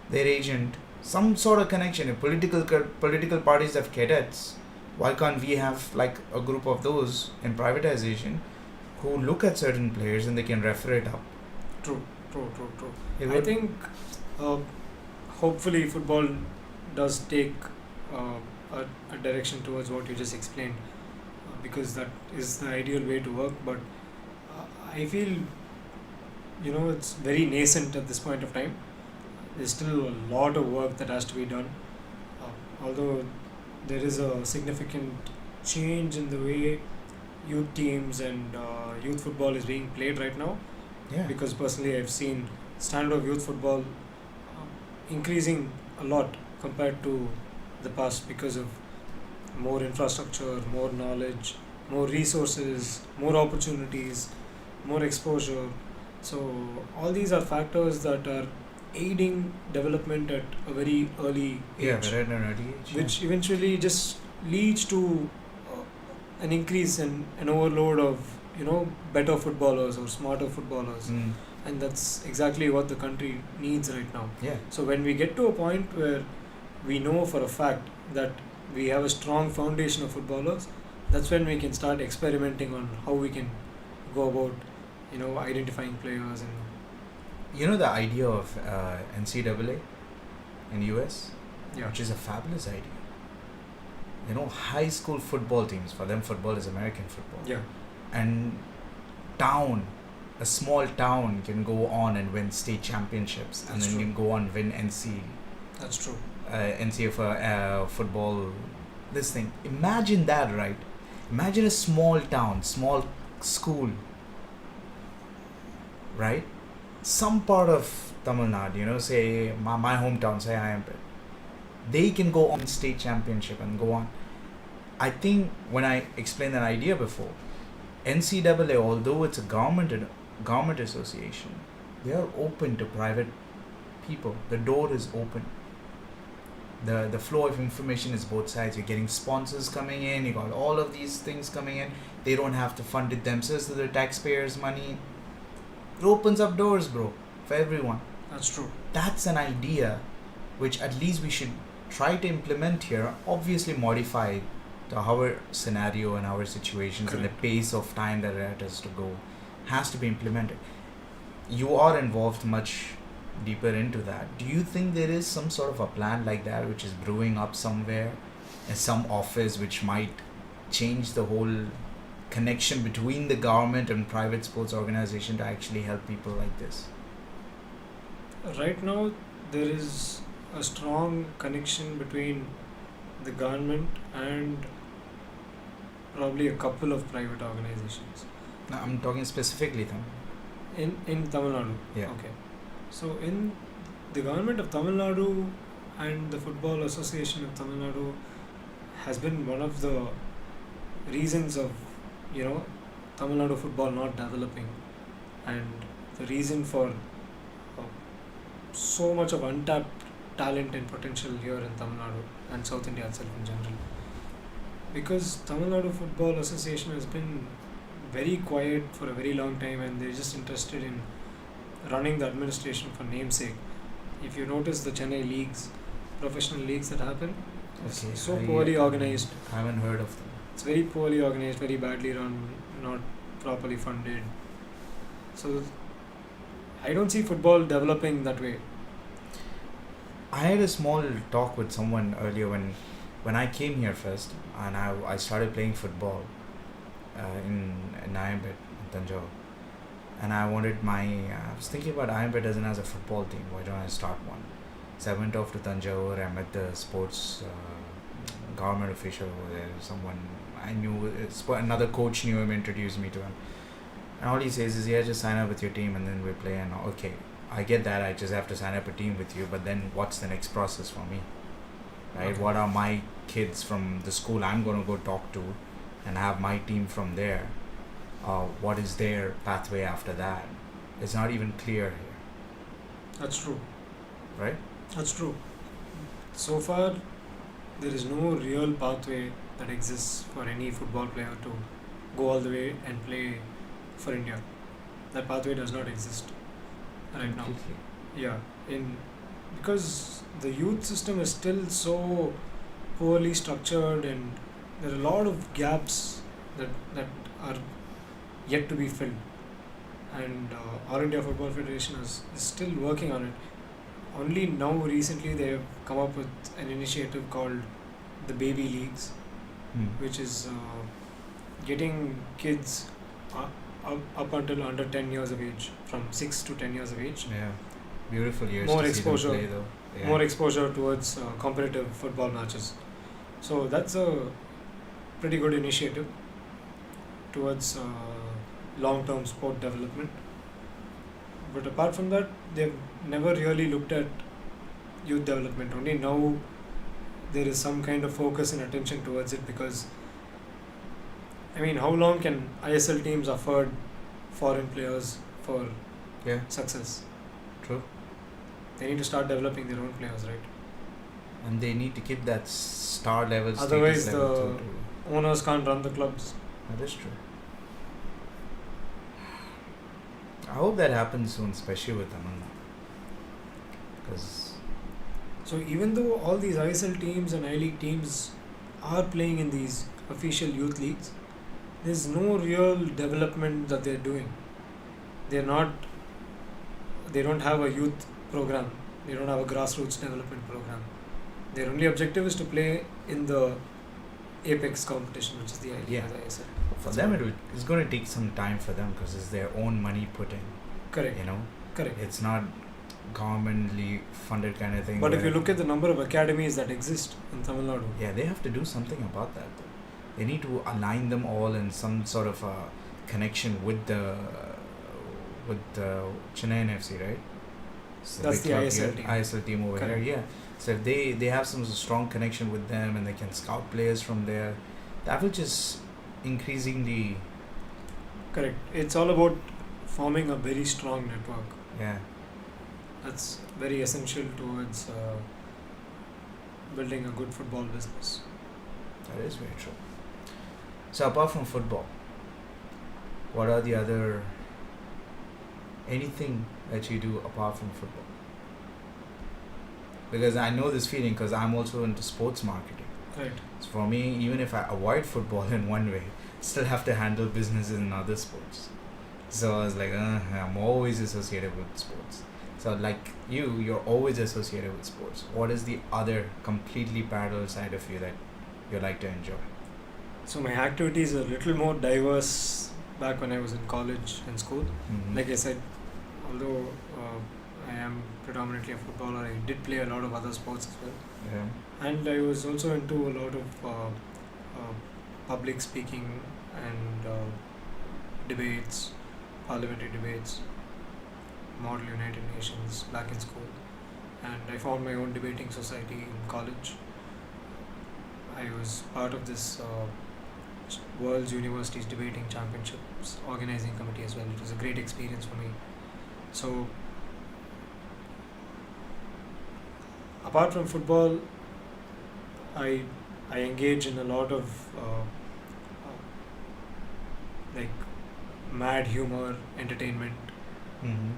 A: their agent, some sort of connection, if political parties have cadets, why can't we have like a group of those in privatization who look at certain players and they can refer it up?
B: True. I think hopefully football does take a direction towards what you just explained, because that is the ideal way to work. But I feel it's very nascent at this point of time. There's still a lot of work that has to be done, although there is a significant change in the way youth teams and youth football is being played right now.
A: Yeah.
B: Because personally I've seen standard of youth football increasing a lot compared to the past because of more infrastructure, more knowledge, more resources, more opportunities, more exposure. So all these are factors that are aiding development at a very early age,
A: at an early age,
B: which eventually just leads to an increase in an overload of better footballers or smarter footballers. And that's exactly what the country needs right now.
A: Yeah.
B: So when we get to a point where we know for a fact that we have a strong foundation of footballers, that's when we can start experimenting on how we can go about identifying players. And
A: the idea of NCAA in US,
B: yeah,
A: which is a fabulous idea. High school football teams, for them football is American football.
B: yeah,
A: And a small town can go on and win state championships, and
B: That's
A: then
B: true.
A: can go on win
B: that's true.
A: NCAA football, this thing. Imagine that, right? Imagine a small town, small school, right? Some part of Tamil Nadu, say my hometown, say IIFF, they can go on state championship and go on. I think when I explained that idea before, NCAA, although it's a government association, they are open to private people. The door is open. The flow of information is both sides. You're getting sponsors coming in, you got all of these things coming in. They don't have to fund it themselves, so the taxpayers' money. It opens up doors, bro, for everyone.
B: That's true.
A: That's an idea which at least we should try to implement here, obviously modified to our scenario and our situations and the
B: Correct.
A: pace of time that it has to go, has to be implemented. You are involved much deeper into that. Do you think there is some sort of a plan like that which is brewing up somewhere in some office which might change the whole connection between the government and private sports organization to actually help people like this?
B: Right now, there is a strong connection between the government and probably a couple of private organizations.
A: No, I'm talking specifically Tamil.
B: In Tamil Nadu.
A: Yeah.
B: Okay. So in the government of Tamil Nadu and the Football Association of Tamil Nadu has been one of the reasons of Tamil Nadu football not developing, and the reason for so much of untapped talent and potential here in Tamil Nadu and South India itself in general. Because Tamil Nadu Football Association has been very quiet for a very long time, and they're just interested in running the administration for namesake. If you notice the Chennai leagues, professional leagues that happen, it's
A: Okay,
B: so poorly organized.
A: I haven't heard of them.
B: It's very poorly organized, very badly run, not properly funded. So I don't see football developing that way.
A: I had a small talk with someone earlier when I came here first, and I started playing football in IMBET in Tanjore, and I was thinking about IMBET doesn't have a football team. Why don't I start one? So I went off to Tanjore. I met the sports government official over there. Someone I knew, another coach knew him, introduced me to him, and all he says is, "Yeah, just sign up with your team and then we play." And okay, I get that. I just have to sign up a team with you, but then what's the next process for me? Right?
B: Okay.
A: What are my kids from the school I'm going to go talk to and have my team from there? What is their pathway after that? It's not even clear here,
B: That's true.
A: right?
B: That's true. So far, there is no real pathway that exists for any football player to go all the way and play for India. That pathway does not exist right now.
A: Completely.
B: Yeah, because the youth system is still so poorly structured, and there are a lot of gaps that are yet to be filled. And All India Football Federation is still working on it. Only now recently they have come up with an initiative called the Baby Leagues, which is getting kids up until under 10 years of age, from 6 to 10 years of age.
A: Yeah, beautiful years
B: More
A: to
B: exposure.
A: see them play though. Yeah.
B: More exposure towards competitive football matches. So that's a pretty good initiative towards long-term sport development. But apart from that, they've never really looked at youth development. Only now there is some kind of focus and attention towards it, because how long can ISL teams afford foreign players for
A: Yeah,
B: success?
A: true.
B: They need to start developing their own players, right?
A: And they need to keep that star level.
B: Otherwise,
A: status level
B: the
A: too.
B: owners can't run the clubs.
A: That is true. I hope that happens soon, especially with Amanda. Because
B: So even though all these ISL teams and I-League teams are playing in these official youth leagues, there's no real development that they're doing. They don't have a youth program. They don't have a grassroots development program. Their only objective is to play in the apex competition, which is the I-League
A: Yeah.
B: or the ISL.
A: for them, it's going to take some time for them because it's their own money put in.
B: Correct. Correct.
A: It's not governmentally funded kind of thing.
B: But if you
A: where-
B: look at the number of academies that exist in Tamil Nadu,
A: yeah, they have to do something about that. Though. They need to align them all in some sort of a connection with the Chennai FC, right? So
B: That's
A: big
B: the
A: club
B: ISL
A: here,
B: team.
A: ISL team over
B: Correct.
A: here, yeah. So if they have some strong connection with them and they can scout players from there, that will just increasingly,
B: correct. It's all about forming a very strong network.
A: yeah,
B: That's very essential towards building a good football business.
A: That is very true. So apart from football, what are the other anything that you do apart from football? Because I know this feeling because I'm also into sports marketing.
B: Right.
A: So for me, even if I avoid football in one way, still have to handle businesses in other sports. So I was like, I'm always associated with sports. So like you're always associated with sports. What is the other completely parallel side of you that you like to enjoy?
B: So my activities are a little more diverse back when I was in college and school.
A: Mm-hmm.
B: Like I said, although I am predominantly a footballer, I did play a lot of other sports as well.
A: Yeah.
B: And I was also into a lot of public speaking and debates, parliamentary debates, Model United Nations back in school. And I formed my own debating society in college. I was part of this World's Universities Debating Championships organizing committee as well. It was a great experience for me. So, apart from football, I engage in a lot of like mad humor, entertainment.
A: Mm-hmm.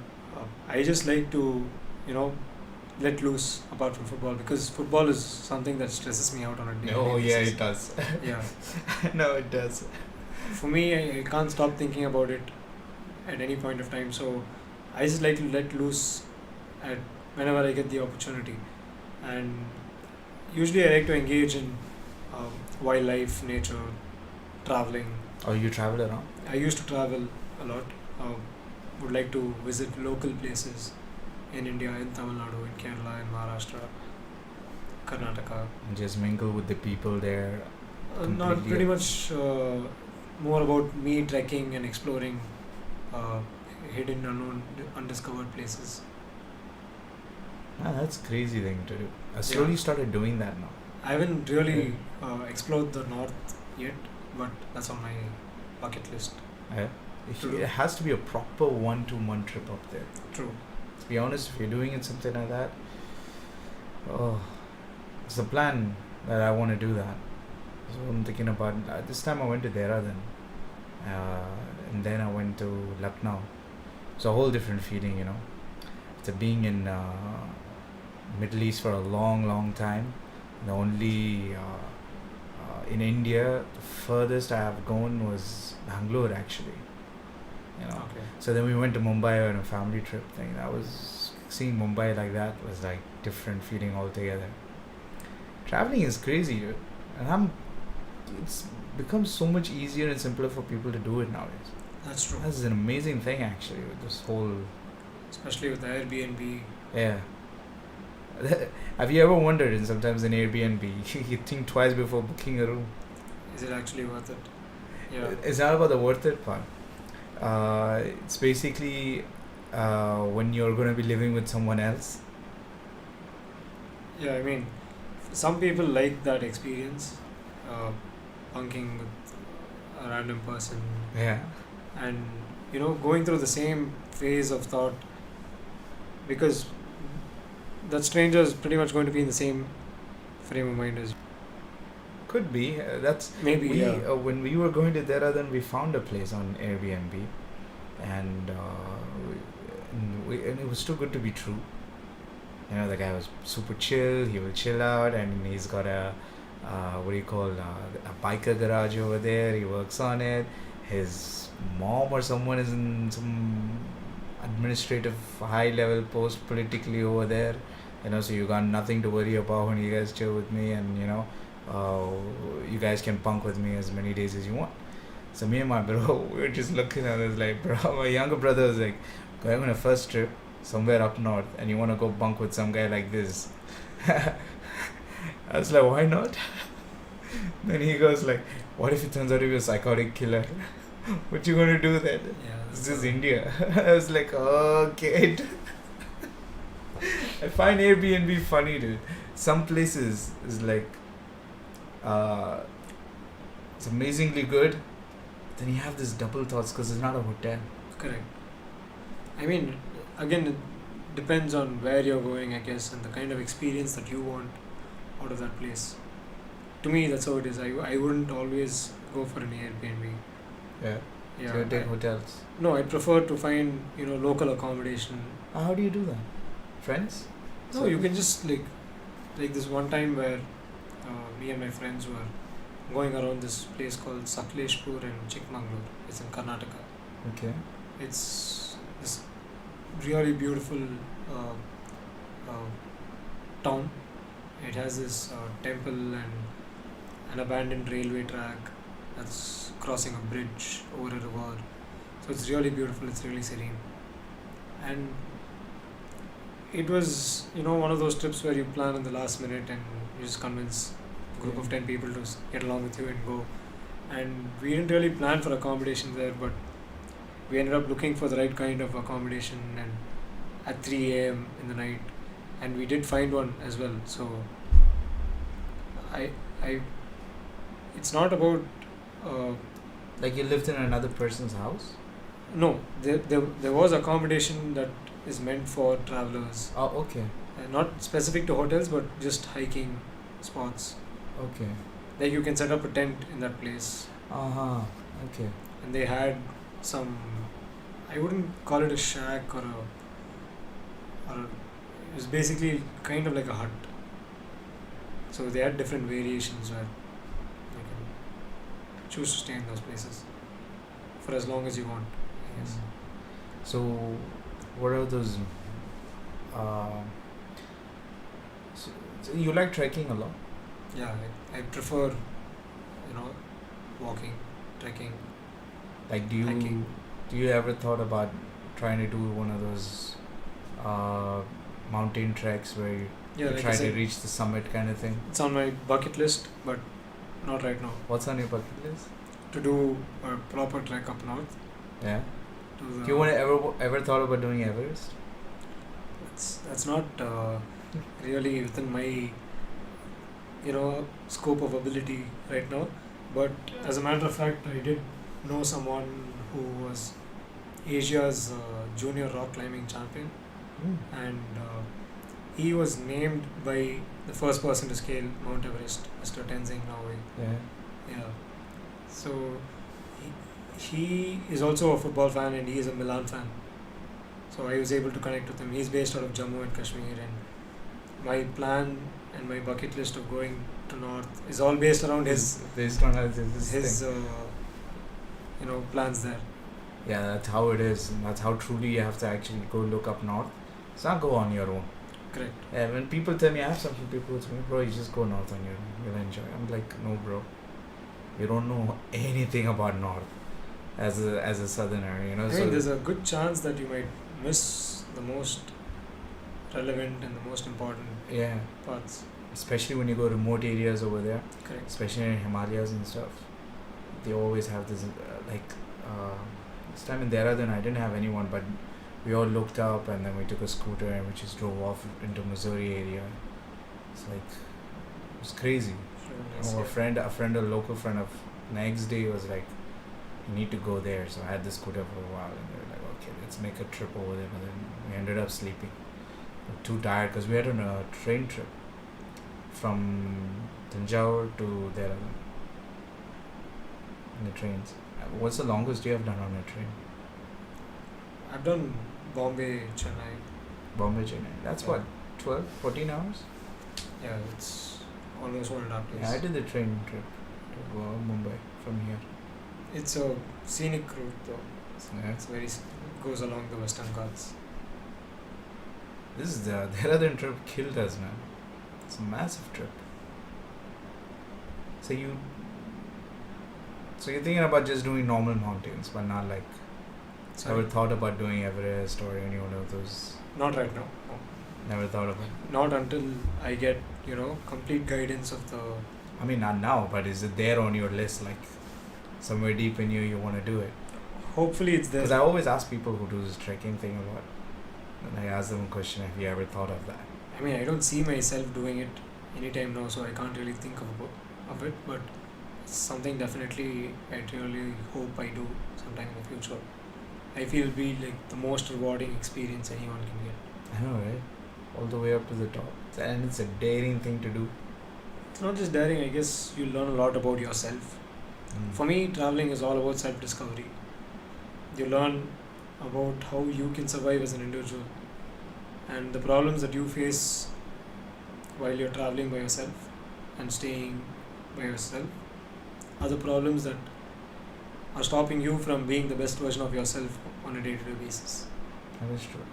B: I just like to, let loose apart from football, because football is something that stresses me out on a daily
A: Oh
B: basis.
A: yeah, it does.
B: Yeah.
A: No, it does.
B: For me, I can't stop thinking about it at any point of time. So I just like to let loose at whenever I get the opportunity. And usually I like to engage in wildlife, nature, traveling.
A: Oh, you travel around?
B: I used to travel a lot. Would like to visit local places in India, in Tamil Nadu, in Kerala, in Maharashtra, Karnataka.
A: And just mingle with the people there.
B: Not
A: Completely.
B: pretty much more about me trekking and exploring hidden, unknown, undiscovered places.
A: That's a crazy thing to do. I slowly started doing that now.
B: I haven't really explored the north yet, but that's on my bucket list.
A: It has to be a proper 1-2 month trip up there.
B: True.
A: To be honest, if you're doing it something like that, it's a plan that I want to do that. So I'm thinking about this time I went to Dehradun, and then I went to Lucknow. It's a whole different feeling, After being in Middle East for a long time, the only in India, the furthest I have gone was Bangalore actually.
B: Okay.
A: So then we went to Mumbai on a family trip thing. That was seeing Mumbai like that was like different feeling altogether. Traveling is crazy, dude, and it's become so much easier and simpler for people to do it nowadays.
B: That's true.
A: That's an amazing thing actually with this whole.
B: Especially with Airbnb.
A: Yeah. Have you ever wondered, and sometimes in Airbnb, you think twice before booking a room?
B: Is it actually worth it? Yeah.
A: It's not about the worth it part. It's basically when you're going to be living with someone else.
B: Yeah, I mean, some people like that experience, bunking with a random person,
A: Yeah.
B: and going through the same phase of thought, because that stranger is pretty much going to be in the same frame of mind as
A: Could be. That's
B: maybe.
A: we.
B: Yeah.
A: When we were going to Dehradun, we found a place on Airbnb, and and it was too good to be true. The guy was super chill. He will chill out, and he's got a a biker garage over there. He works on it. His mom or someone is in some administrative high level post politically over there. So you got nothing to worry about when you guys chill with me, and you guys can punk with me as many days as you want. So me and my bro, we were just looking at it like, bro, my younger brother was like, going on a first trip somewhere up north, and you want to go bunk with some guy like this. I was like, why not? Then he goes like, what if it turns out to be a psychotic killer? What you gonna do then?
B: Yeah.
A: This is India. I was like, okay. I find Airbnb funny, dude. Some places is like, it's amazingly good. Then you have this double thoughts because it's not a hotel.
B: Correct. I mean, again, it depends on where you're going, I guess, and the kind of experience that you want. out of that place. To me, that's how it is. I wouldn't always go for an Airbnb.
A: Yeah.
B: Yeah.
A: So you take hotels.
B: No, I prefer to find local accommodation.
A: How do you do that? Friends?
B: No, you can just like this one time where me and my friends were going around this place called Sakleshpur in Chikmagalur. It's in Karnataka.
A: Okay.
B: It's this really beautiful uh, uh, town. It has this temple and an abandoned railway track that's crossing a bridge over a river. So it's really beautiful. It's really serene, and it was one of those trips where you plan in the last minute and you just convince a group of 10 people to get along with you and go. And we didn't really plan for accommodation there, but we ended up looking for the right kind of accommodation and at 3 a.m. in the night, and we did find one as well. So I it's not about
A: Like you lived in another person's house?
B: no, there was accommodation that is meant for travelers,
A: Oh, okay.
B: not specific to hotels but just hiking spots.
A: Okay.
B: Like you can set up a tent in that place,
A: Uh-huh. Okay.
B: and they had some, I wouldn't call it a shack or it was basically kind of like a hut. So they had different variations where you can choose to stay in those places for as long as you want, I guess.
A: So, what are those? Uh, so you like trekking a lot?
B: Yeah, I prefer, walking, trekking,
A: Like,
B: hiking.
A: do you ever thought about trying to do one of those mountain treks where you
B: Yeah, like I
A: try to
B: said,
A: reach the summit kind of thing?
B: it's on my bucket list, but not right now.
A: What's on your bucket list?
B: To do a proper trek up north.
A: Yeah.
B: To the,
A: Do you want to ever thought about doing Everest?
B: that's not really within my scope of ability right now. But as a matter of fact, I did know someone who was Asia's junior rock climbing champion, and he was named by the first person to scale Mount Everest, Mr. Tenzing Norgay.
A: Yeah.
B: Yeah. So he is also a football fan and he is a Milan fan. So I was able to connect with him. He's based out of Jammu and Kashmir, and my plan and my bucket list of going to north is all based around his
A: Based on this thing.
B: plans there.
A: Yeah, that's how it is. And that's how truly you have to actually go look up north. It's not go on your own.
B: Correct.
A: Yeah, when people tell me, I have some people who tell me, bro, you just go north on your own. You'll enjoy. I'm like, no, bro. You don't know anything about north as a southerner,
B: I mean, there's a good chance that you might miss the most relevant and the most important
A: yeah,
B: parts.
A: especially when you go remote areas over there,
B: Correct.
A: especially in Himalayas and stuff. They always have this this time in Dehradun I didn't have anyone, but we all looked up and then we took a scooter and we just drove off into Missouri area. It's like it was crazy.
B: Sure,
A: A friend, a local friend of next day was like, you need to go there. So I had the scooter for a while and they were like, okay, let's make a trip over there. But then we ended up sleeping. We were too tired because we had on a train trip from Tanjore to Dehradun in the trains. What's the longest you have done on a train?
B: I've done Bombay, Chennai.
A: Bombay, Chennai. That's
B: Yeah.
A: what, 12, 14 hours?
B: Yeah, it's almost 1.5 days.
A: Yeah, I did the train trip to Mumbai from here.
B: It's a scenic route though.
A: Yeah.
B: It's goes along the Western Ghats.
A: This is the Dehradun trip killed us, man. It's a massive trip. So you're thinking about just doing normal mountains, but not like
B: Sorry?
A: ever thought about doing Everest or any one of those.
B: Not right now. No.
A: Never thought of it.
B: Not until I get, complete guidance of the.
A: I mean, not now, but is it there on your list? Like somewhere deep in you want to do it?
B: Hopefully it's there.
A: Because I always ask people who do this trekking thing a lot, and I ask them a question: have you ever thought of that?
B: I mean, I don't see myself doing it anytime now, so I can't really think of it. But it's something definitely I really hope I do sometime in the future. I feel it'll be like the most rewarding experience anyone can get.
A: I know, right? All the way up to the top, and it's a daring thing to do.
B: It's not just daring, I guess you learn a lot about yourself. For me, traveling is all about self discovery. You learn about how you can survive as an individual and the problems that you face while you're traveling by yourself and staying by yourself are the problems that are stopping you from being the best version of yourself on a day-to-day basis.
A: That is true.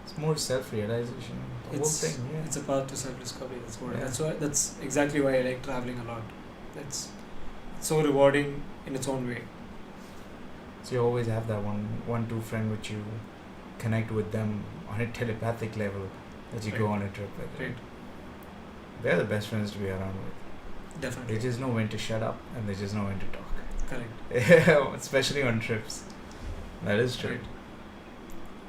A: It's more self-realization. The whole thing, yeah.
B: It's a path to self-discovery.
A: Yeah.
B: That's exactly why I like traveling a lot. It's so rewarding in its own way.
A: So you always have that two friend which you connect with them on a telepathic level that you go on a trip with.
B: Right.
A: They're the best friends to be around with.
B: Definitely.
A: They just know when to shut up and they just know when to talk.
B: Correct.
A: Especially on trips. That is true.
B: Right.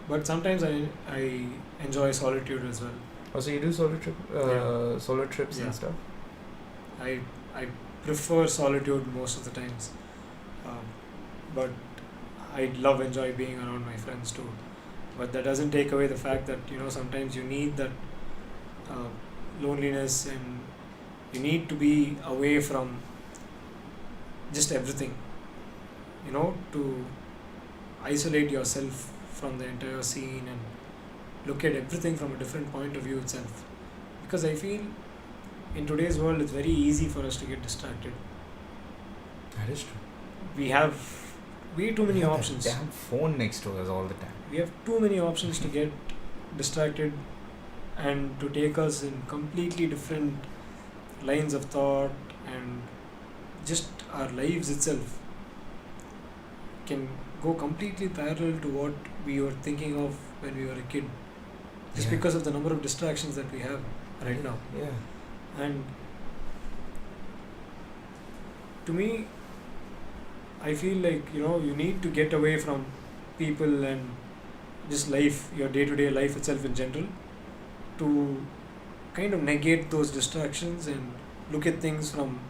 B: But sometimes I enjoy solitude as well.
A: Oh, so you do solo trips and stuff?
B: I prefer solitude most of the times. But I enjoy being around my friends too. But that doesn't take away the fact that sometimes you need that loneliness and you need to be away from just everything. To isolate yourself from the entire scene and look at everything from a different point of view itself. Because I feel in today's world it's very easy for us to get distracted.
A: That is true.
B: We have way too many options.
A: That damn phone next to us all the time.
B: We have too many options to get distracted and to take us in completely different lines of thought, and just our lives itself can go completely parallel to what we were thinking of when we were a kid, just because of the number of distractions that we have right now.
A: Yeah.
B: And to me, I feel like you need to get away from people and just life, your day-to-day life itself in general, to kind of negate those distractions and look at things from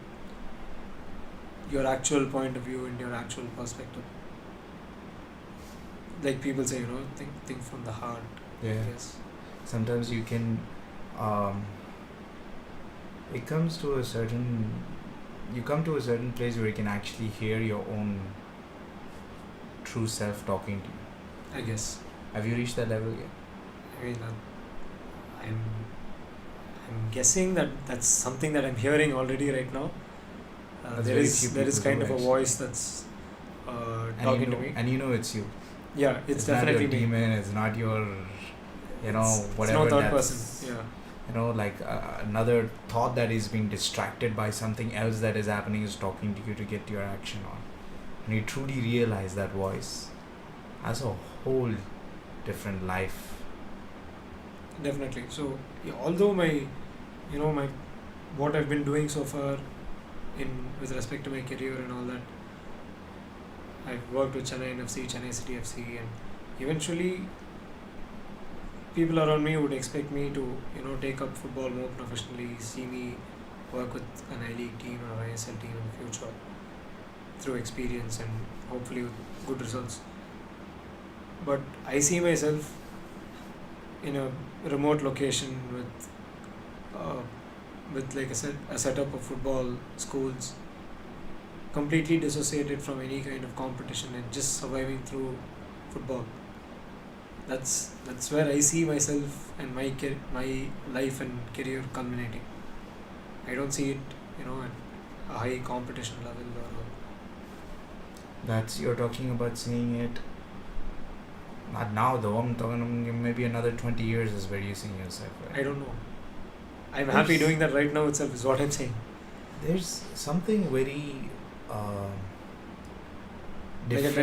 B: your actual point of view and your actual perspective. Like people say, think from the heart.
A: Yeah.
B: Yes.
A: Sometimes you can it comes to a certain you come to a certain place where you can actually hear your own true self talking to you.
B: I guess.
A: Have you reached that level yet?
B: I mean, I'm guessing that that's something that I'm hearing already right now. There is kind of a voice that's talking to me.
A: And it's you.
B: Yeah, it's definitely
A: not your demon. It's not your, whatever.
B: It's no third person. Yeah.
A: Like another thought that is being distracted by something else that is happening is talking to you to get your action on. And you truly realize that voice has a whole different life.
B: Definitely. So, although my what I've been doing so far with respect to my career and all that, I've worked with Chennai NFC, Chennai City FC, and eventually people around me would expect me to take up football more professionally, see me work with an I-League team or ISL team in the future through experience and hopefully with good results. But I see myself in a remote location with like a setup of football schools, completely dissociated from any kind of competition and just surviving through football. That's where I see myself and my life and career culminating. I don't see it, at a high competition level
A: You're talking about seeing it. Not now though. I'm talking maybe another 20 years is where you see yourself. Right?
B: I don't know. I'm happy doing that right now itself is what I'm saying.
A: There's something very
B: Like I'll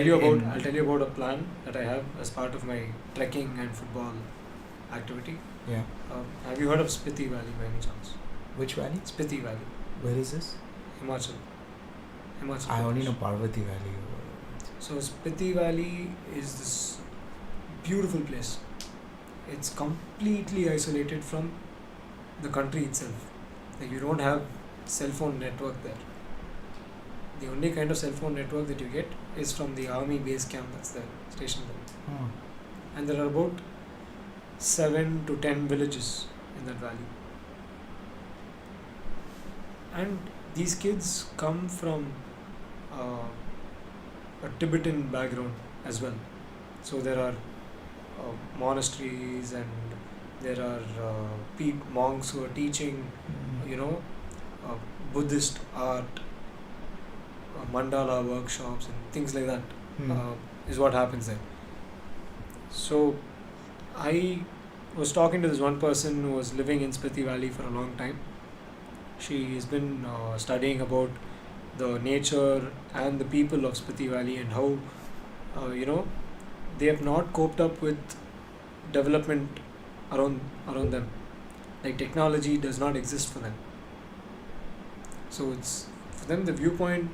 B: tell you about a plan that I have as part of my trekking and football activity.
A: Yeah.
B: Have you heard of Spiti Valley by any chance?
A: Which valley?
B: Spiti Valley.
A: Where is this?
B: Himachal.
A: I only know Parvati Valley.
B: So Spiti Valley is this beautiful place. It's completely isolated from the country itself. Like you don't have cell phone network there. The only kind of cell phone network that you get is from the army base camp that's there, stationed there. And there are about 7 to 10 villages in that valley. And these kids come from uh, a Tibetan background as well. So there are monasteries, and there are monks who are teaching, you know, uh, Buddhist art, mandala workshops, and things like that. Is what happens there. So I was talking to this one person who was living in Spiti Valley for a long time. She has been studying about the nature and the people of Spiti Valley, and how they have not coped up with development around them. Like, technology does not exist for them. So it's for them, the viewpoint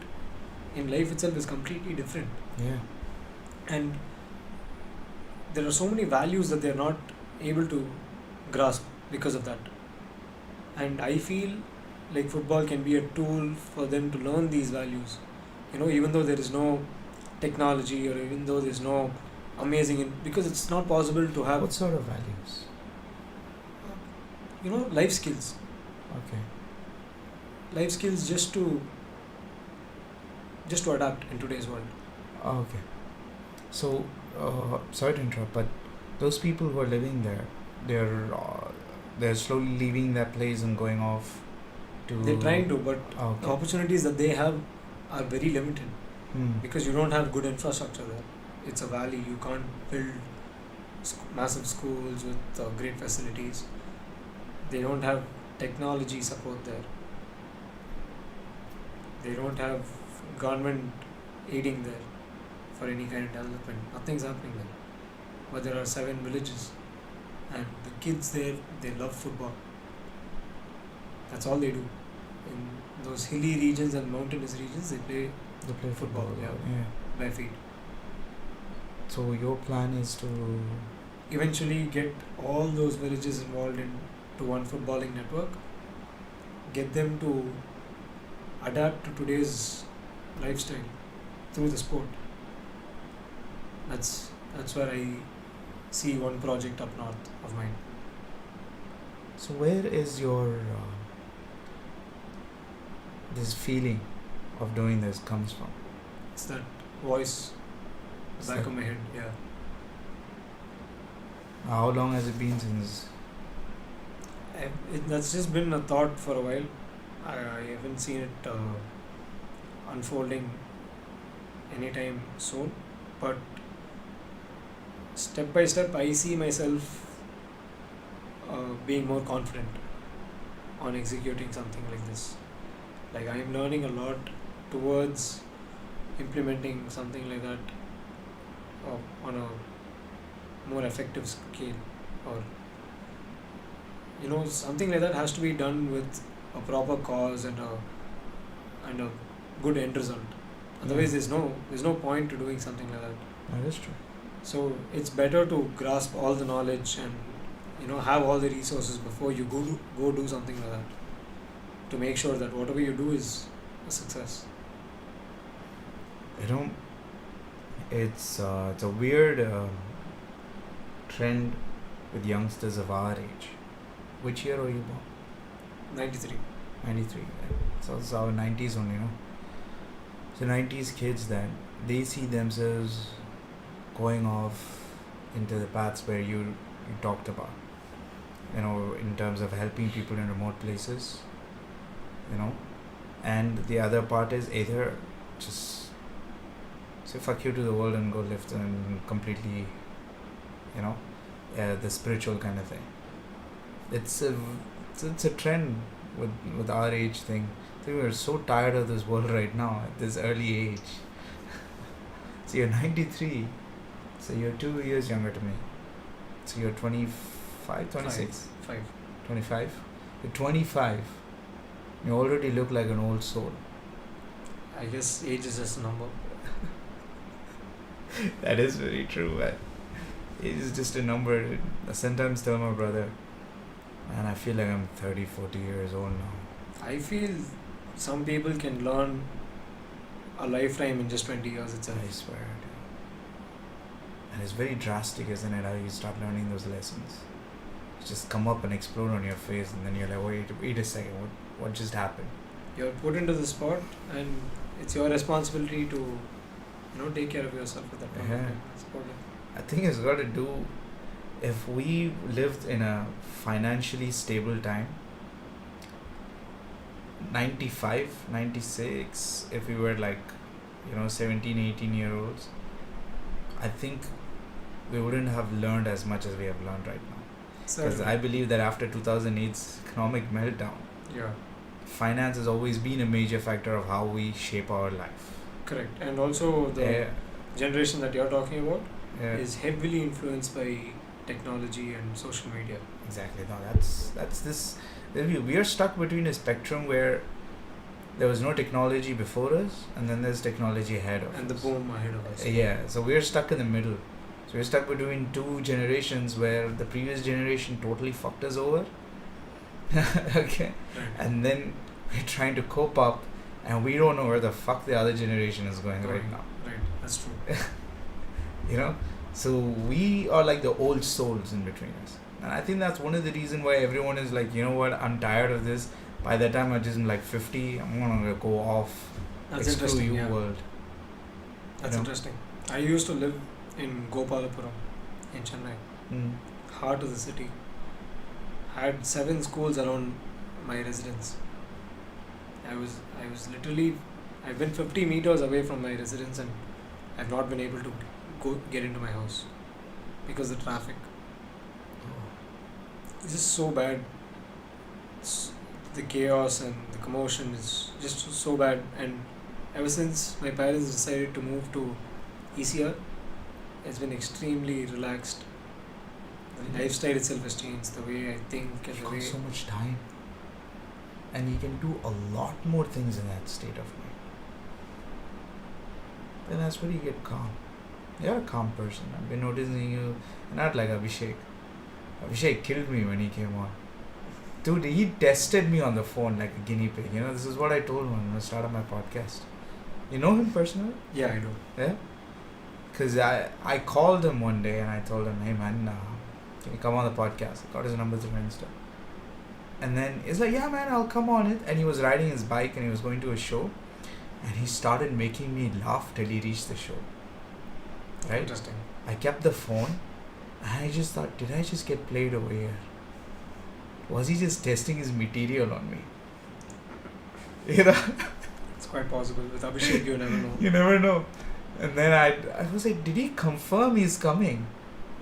B: in life itself is completely different.
A: Yeah.
B: And there are so many values that they're not able to grasp because of that. And I feel like football can be a tool for them to learn these values. Even though there is no technology, or even though there's no because it's not possible to have.
A: What sort of values?
B: Life skills.
A: Okay.
B: Life skills just to adapt in today's world.
A: Okay. So, sorry to interrupt, but those people who are living there, they're slowly leaving that place and going off to.
B: They're trying to, but
A: Okay.
B: the opportunities that they have are very limited
A: Hmm.
B: because you don't have good infrastructure there. It's a valley. You can't build massive schools with great facilities. They don't have technology support there. They don't have government aiding there for any kind of development. Nothing's happening there. But there are 7 villages, and the kids there, they love football. That's all they do. In those hilly regions and mountainous regions, they play
A: They play
B: football, yeah. by feet.
A: So your plan is to.
B: Eventually get all those villages involved into one footballing network, get them to adapt to today's lifestyle through the sport. That's where I see one project up north of mine.
A: So where is your this feeling of doing this comes from?
B: It's that voice
A: It's
B: back
A: that-
B: of my head, yeah.
A: How long has it been since?
B: That's just been a thought for a while. I haven't seen it unfolding anytime soon, but step by step I see myself being more confident on executing something like this. Like, I am learning a lot towards implementing something like that on a more effective scale, or something like that has to be done with a proper cause and a good end result. Otherwise, there's no point to doing something like that.
A: That is true.
B: So it's better to grasp all the knowledge and have all the resources before you go do something like that, to make sure that whatever you do is a success.
A: It's a weird trend with youngsters of our age. Which year were you born?
B: 93.
A: 93. So it's our 90s only, So 90s kids then, they see themselves going off into the paths where you talked about. In terms of helping people in remote places. And the other part is either just say fuck you to the world and go live and completely, the spiritual kind of thing. It's a trend with our age thing. I think we're so tired of this world right now at this early age. So you're 93, so you're 2 years younger to me. So you're 25, 26? 25? You're 25. You already look like an old soul.
B: I guess age is just a number.
A: That is very true, man. Age is just a number. I sometimes tell my brother, man, I feel like I'm 30, 40 years old now.
B: I feel some people can learn a lifetime in just 20 years itself.
A: I swear. Dude. And it's very drastic, isn't it, how you start learning those lessons. It's just come up and explode on your face, and then you're like, wait a second, what just happened?
B: You're put into the sport, and it's your responsibility to, take care of yourself at that point.
A: Yeah.
B: That's about it.
A: I think it's got to do, if we lived in a financially stable time, 95, 96, if we were like, 17, 18-year-olds, I think we wouldn't have learned as much as we have learned right now. Because I believe that after 2008's economic meltdown,
B: Yeah,
A: finance has always been a major factor of how we shape our life.
B: correct. And also the
A: Yeah,
B: generation that you're talking about
A: yeah,
B: is heavily influenced by technology and social media.
A: exactly. No, that's this. We are stuck between a spectrum where there was no technology before us, and then there's technology ahead of
B: And the
A: us.
B: boom ahead of us.
A: Yeah, so we're stuck in the middle. So we're stuck between two generations where the previous generation totally fucked us over. Okay.
B: Right.
A: And then we're trying to cope up, and we don't know where the fuck the other generation is going right now.
B: Right, that's true.
A: So we are like the old souls in between us, and I think that's one of the reasons why everyone is like, you know what, I'm tired of this. By the time I'm just like 50, I'm gonna go off.
B: That's
A: Like, screw
B: interesting.
A: you,
B: Yeah.
A: world.
B: That's interesting. I used to live in Gopalapuram in Chennai,
A: Mm.
B: heart of the city. Had 7 schools around my residence. I was literally, I've been 50 meters away from my residence, and I've not been able to get into my house because of the traffic. It's just so bad. The chaos and the commotion is just so bad. And ever since my parents decided to move to ECR, it's been extremely relaxed. The lifestyle itself has changed. The way I think and
A: You've
B: the
A: got
B: way.
A: so much time, and you can do a lot more things in that state of mind. Then that's where you get calm. You're a calm person. I've been noticing you. Not like Abhishek. Abhishek killed me when he came on. Dude, he tested me on the phone like a guinea pig. This is what I told him when I started my podcast. You know him personally?
B: Yeah, I know.
A: Yeah? Because I called him one day and I told him, hey man, can you come on the podcast? I got his number through Insta. And then he's like, yeah man, I'll come on it. And he was riding his bike and he was going to a show. And he started making me laugh till he reached the show. Right?
B: Interesting.
A: I kept the phone and I just thought, did I just get played over here? Was he just testing his material on me?
B: It's quite possible. With Abhishek, you never know.
A: You never know. And then I was like, did he confirm he's coming?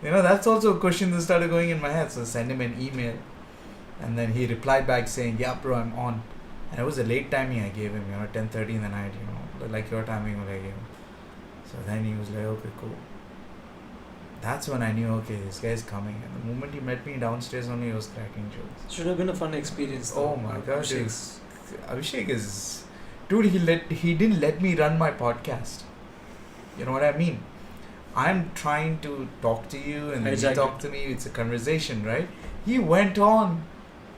A: That's also a question that started going in my head. So I sent him an email. And then he replied back saying, yeah bro, I'm on. And it was a late timing I gave him, 10:30 in the night, like your timing what I gave him. So then he was like, okay, cool. That's when I knew, okay, this guy's coming. And the moment he met me downstairs only, he was cracking jokes.
B: Should have been a fun experience though.
A: Oh my gosh,
B: Abhishek.
A: Abhishek is... Dude, he didn't let me run my podcast. You know what I mean? I'm trying to talk to you and then you talk to me. It's a conversation, right? He went on.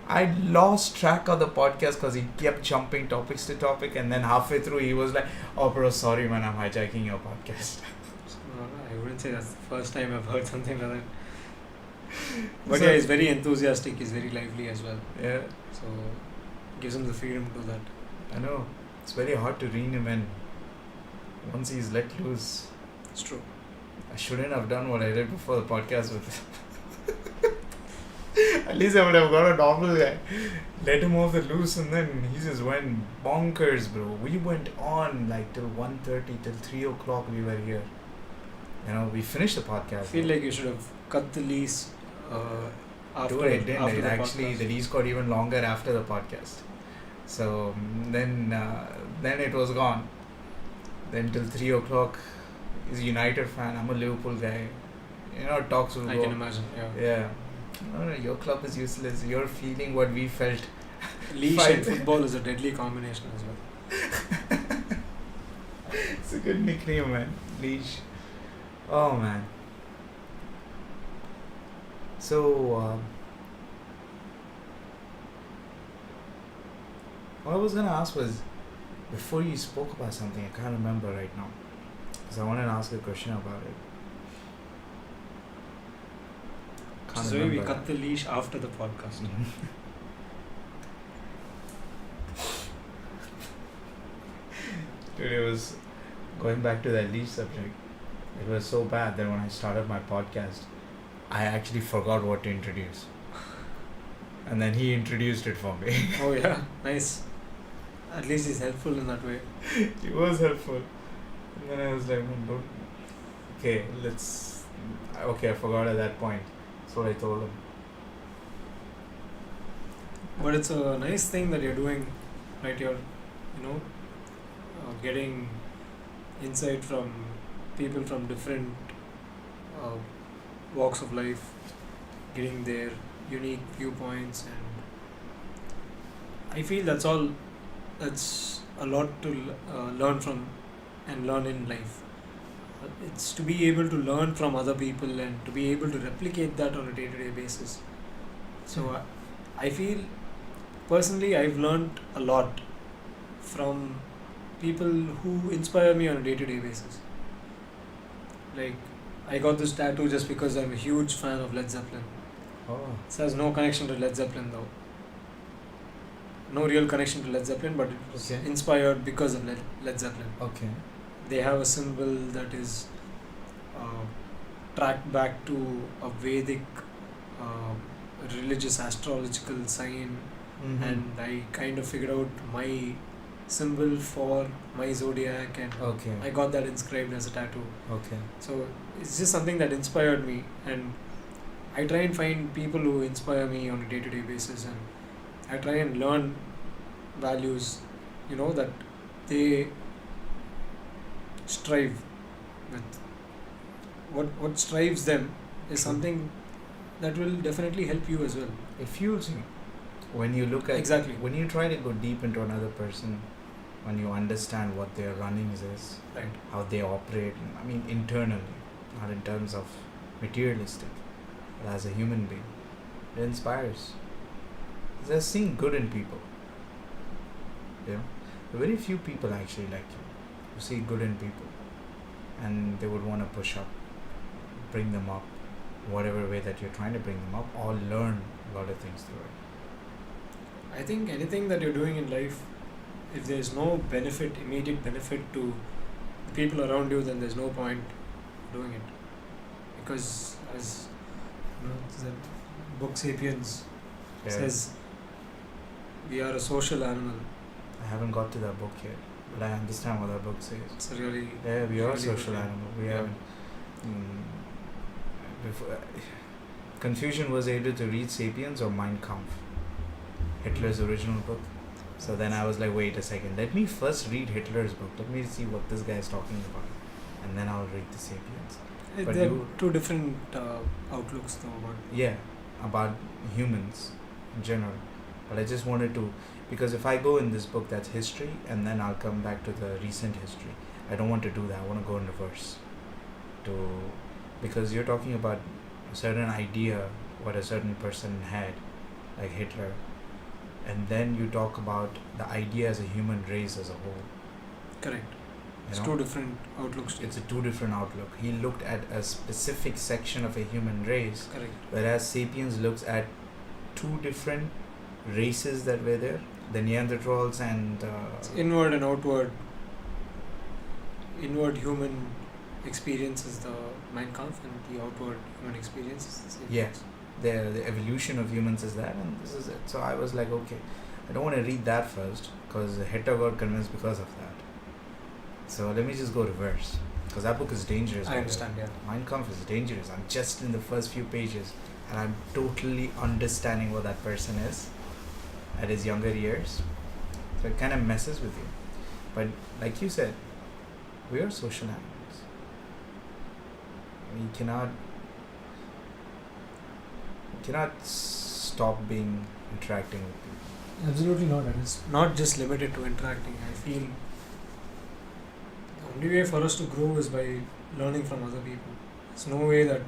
A: I lost track of the podcast because he kept jumping topics to topic, and then halfway through he was like, oh bro, sorry man, I'm hijacking your podcast.
B: I wouldn't say that's the first time I've heard something like that. But yeah, he's very enthusiastic, he's very lively as well.
A: Yeah.
B: So gives him the freedom to do that.
A: I know. It's very hard to rein him in. Once he's let loose.
B: It's true.
A: I shouldn't have done what I did before the podcast with him. At least I would have got a normal guy. Let him off the loose, and then he just went bonkers, bro. We went on like till 1:30, till 3 o'clock we were here. We finished the podcast.
B: I feel like you should have cut the lease after,
A: Dude, it didn't.
B: after
A: It
B: the
A: actually,
B: podcast.
A: the lease got even longer after the podcast. So then it was gone. Then till 3 o'clock, he's a United fan. I'm a Liverpool guy. Talks will
B: I
A: go.
B: can imagine, yeah.
A: Yeah. No, your club is useless. You're feeling what we felt.
B: Leash
A: Fine.
B: and football is a deadly combination as well.
A: It's a good nickname, man. Leash. Oh, man. So, what I was going to ask was, before you spoke about something, I can't remember right now. Because I wanted to ask a question about it.
B: So we cut the leash after the podcast.
A: Dude, it was going back to that leash subject. It was so bad that when I started my podcast, I actually forgot what to introduce. And then he introduced it for me.
B: Oh yeah, nice. At least he's helpful in that way.
A: He was helpful. And then I was like, "Man, don't. Okay, let's. Okay, I forgot at that point. That's what I told him.
B: But it's a nice thing that you're doing, right? You're, getting insight from people from different uh, walks of life, getting their unique viewpoints, and I feel that's a lot to learn from and learn in life. It's to be able to learn from other people and to be able to replicate that on a day-to-day basis. So I feel personally I've learned a lot from people who inspire me on a day-to-day basis. Like, I got this tattoo just because I'm a huge fan of Led Zeppelin.
A: Oh.
B: It has no connection to Led Zeppelin though. No real connection to Led Zeppelin, but it was
A: Okay.
B: inspired because of Led Zeppelin.
A: Okay.
B: They have a symbol that is tracked back to a Vedic religious astrological sign,
A: Mm-hmm.
B: and I kind of figured out my symbol for my zodiac, and
A: Okay.
B: I got that inscribed as a tattoo.
A: Okay.
B: So it's just something that inspired me, and I try and find people who inspire me on a day-to-day basis, and I try and learn values, that they strive with. What strives them is something that will definitely help you as well.
A: It fuels you. When you look at
B: Exactly.
A: when you try to go deep into another person, when you understand what their runnings is,
B: Right.
A: how they operate, I mean internally, not in terms of materialistic, but as a human being, it inspires. They're seeing good in people. Very few people actually like you who see good in people, and they would want to push up, bring them up, whatever way that you're trying to bring them up, or learn a lot of things through it.
B: I think anything that you're doing in life, if there's no immediate benefit to the people around you, then there's no point doing it. Because as the book Sapiens says, we are a social animal.
A: I haven't got to that book yet, but I understand what that book says.
B: It's a really
A: We are a
B: really
A: social
B: good
A: animal. We
B: Yeah.
A: haven't. Before, Confucian was able to read *Sapiens* or *Mein Kampf*, Hitler's original book. So then I was like, wait a second, let me first read Hitler's book. Let me see what this guy is talking about, and then I'll read the *Sapiens*. But
B: There are
A: you-
B: two different outlooks though about
A: Yeah, about humans in general. But I just wanted to, because if I go in this book that's history and then I'll come back to the recent history, I don't want to do that. I want to go in reverse. Because you're talking about a certain idea, what a certain person had, like Hitler, and then you talk about the idea as a human race as a whole.
B: correct.
A: You
B: It's
A: know?
B: two different outlooks.
A: It's a two different outlook. He looked at a specific section of a human race,
B: Correct.
A: whereas Sapiens looks at two different races that were there, the Neanderthals and
B: It's inward and outward. Inward human experience is the Mein Kampf, and the outward human experience is the Sapiens.
A: Yes. the evolution of humans is that, and this is it. So I was like, okay, I don't want to read that first because Hitler got convinced because of that. So let me just go reverse, because that book is dangerous.
B: I understand, yeah.
A: Mein Kampf is dangerous. I'm just in the first few pages and I'm totally understanding what that person is at his younger years. So it kind of messes with you. But like you said, we are social animals. We cannot stop being interacting with people.
B: Absolutely not. It is not just limited to interacting. I feel the only way for us to grow is by learning from other people. There's no way that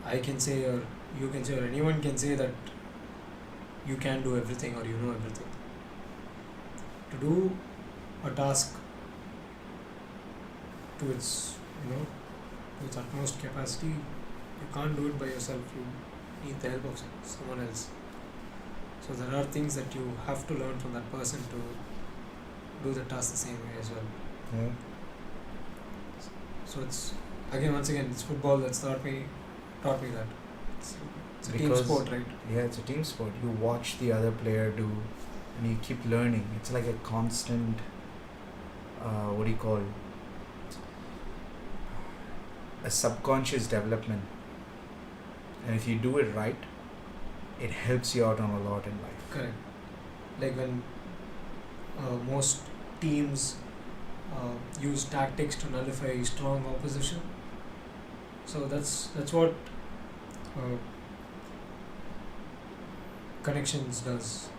B: I can say, or you can say, or anyone can say that you can do everything or you know everything. To do a task to its utmost capacity, you can't do it by yourself. You need the help of someone else. So there are things that you have to learn from that person to do the task the same way as well.
A: Yeah.
B: So it's once again it's football that's taught me that it's a team
A: Because
B: sport, right?
A: yeah, it's a team sport. You watch the other player do, and you keep learning. It's like a constant. What do you call? A subconscious development. And if you do it right, it helps you out on a lot in life.
B: Correct. Like when most teams use tactics to nullify strong opposition. So that's what uh, connections does.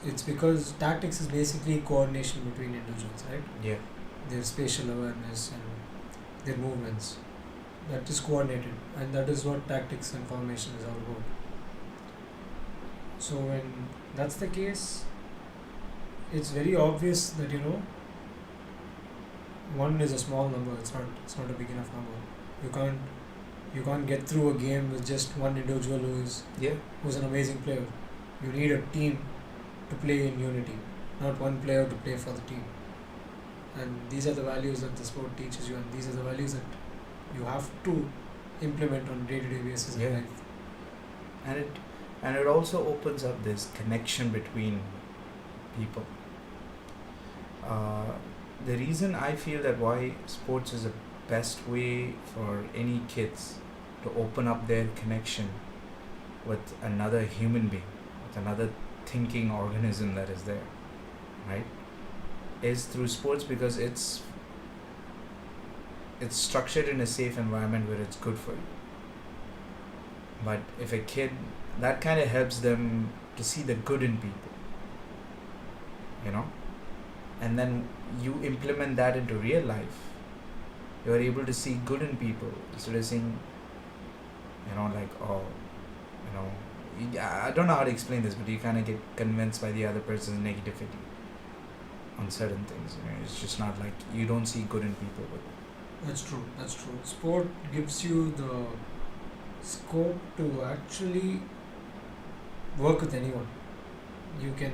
B: It's because tactics is basically coordination between individuals, right?
A: Yeah.
B: Their spatial awareness and their movements. That is coordinated, and that is what tactics and formation is all about. So when that's the case, it's very obvious that one is a small number. It's not a big enough number. You can't get through a game with just one individual who's an amazing player. You need a team to play in unity, not one player to play for the team. And these are the values that the sport teaches you, and these are the values that you have to implement on a day-to-day basis in life.
A: And it also opens up this connection between people. The reason I feel that why sports is the best way for any kids to open up their connection with another human being, with another thinking organism that is there, right, is through sports, because it's structured in a safe environment where it's good for you. But if a kid, that kind of helps them to see the good in people, and then you implement that into real life. You are able to see good in people instead of seeing, I don't know how to explain this, but you kind of get convinced by the other person's negativity on certain things. It's just not like you don't see good in people.
B: That's true. Sport gives you the scope to actually work with anyone. You can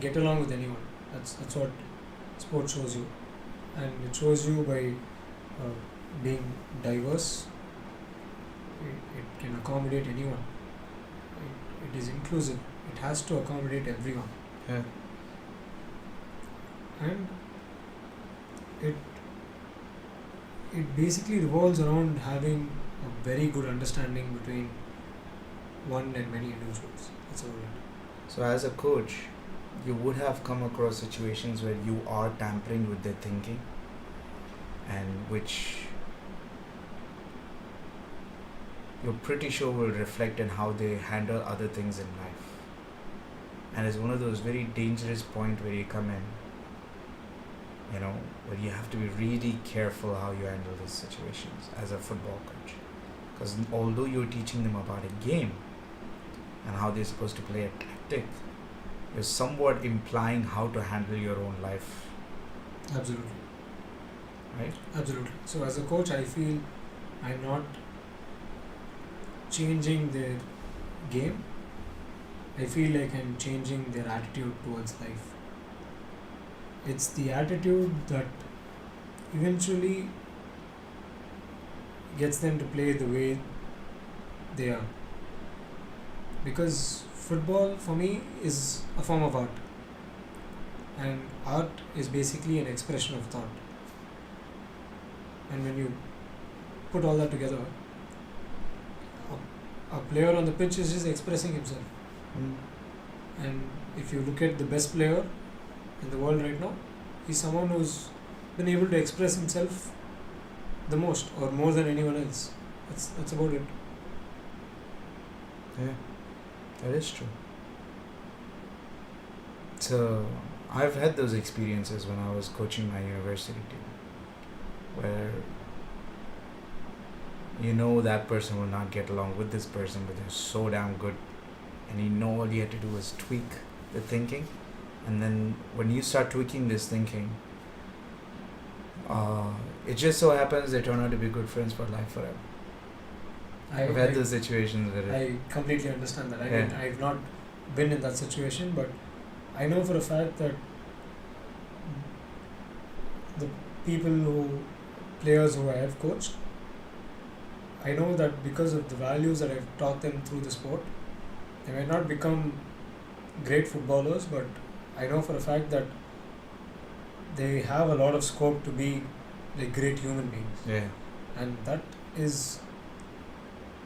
B: get along with anyone. That's what sport shows you, and it shows you by being diverse. It can accommodate anyone. It is inclusive. It has to accommodate everyone.
A: Yeah.
B: And it basically revolves around having a very good understanding between one and many individuals. That's about it.
A: So as a coach, you would have come across situations where you are tampering with their thinking, and which you're pretty sure will reflect in how they handle other things in life. And it's one of those very dangerous points where you come in, where you have to be really careful how you handle these situations as a football coach. Because although you're teaching them about a game and how they're supposed to play a tactic, you're somewhat implying how to handle your own life.
B: Absolutely.
A: Right?
B: Absolutely. So as a coach, I feel I'm not changing their game. I feel like I'm changing their attitude towards life. It's the attitude that eventually gets them to play the way they are. Because football for me is a form of art, and art is basically an expression of thought. And when you put all that together, a player on the pitch is just expressing himself. And if you look at the best player in the world right now, he's someone who's been able to express himself the most, or more than anyone else. That's about it.
A: Yeah, that is true. So I've had those experiences when I was coaching my university team, where that person will not get along with this person, but they're so damn good, and all you had to do was tweak the thinking, and then when you start tweaking this thinking, it just so happens they turn out to be good friends for life forever. I've had those situations where
B: I completely understand that. I mean, I've not been in that situation, but I know for a fact that the players who I have coached, I know that because of the values that I've taught them through the sport, they might not become great footballers, but I know for a fact that they have a lot of scope to be like great human beings.
A: Yeah.
B: And that is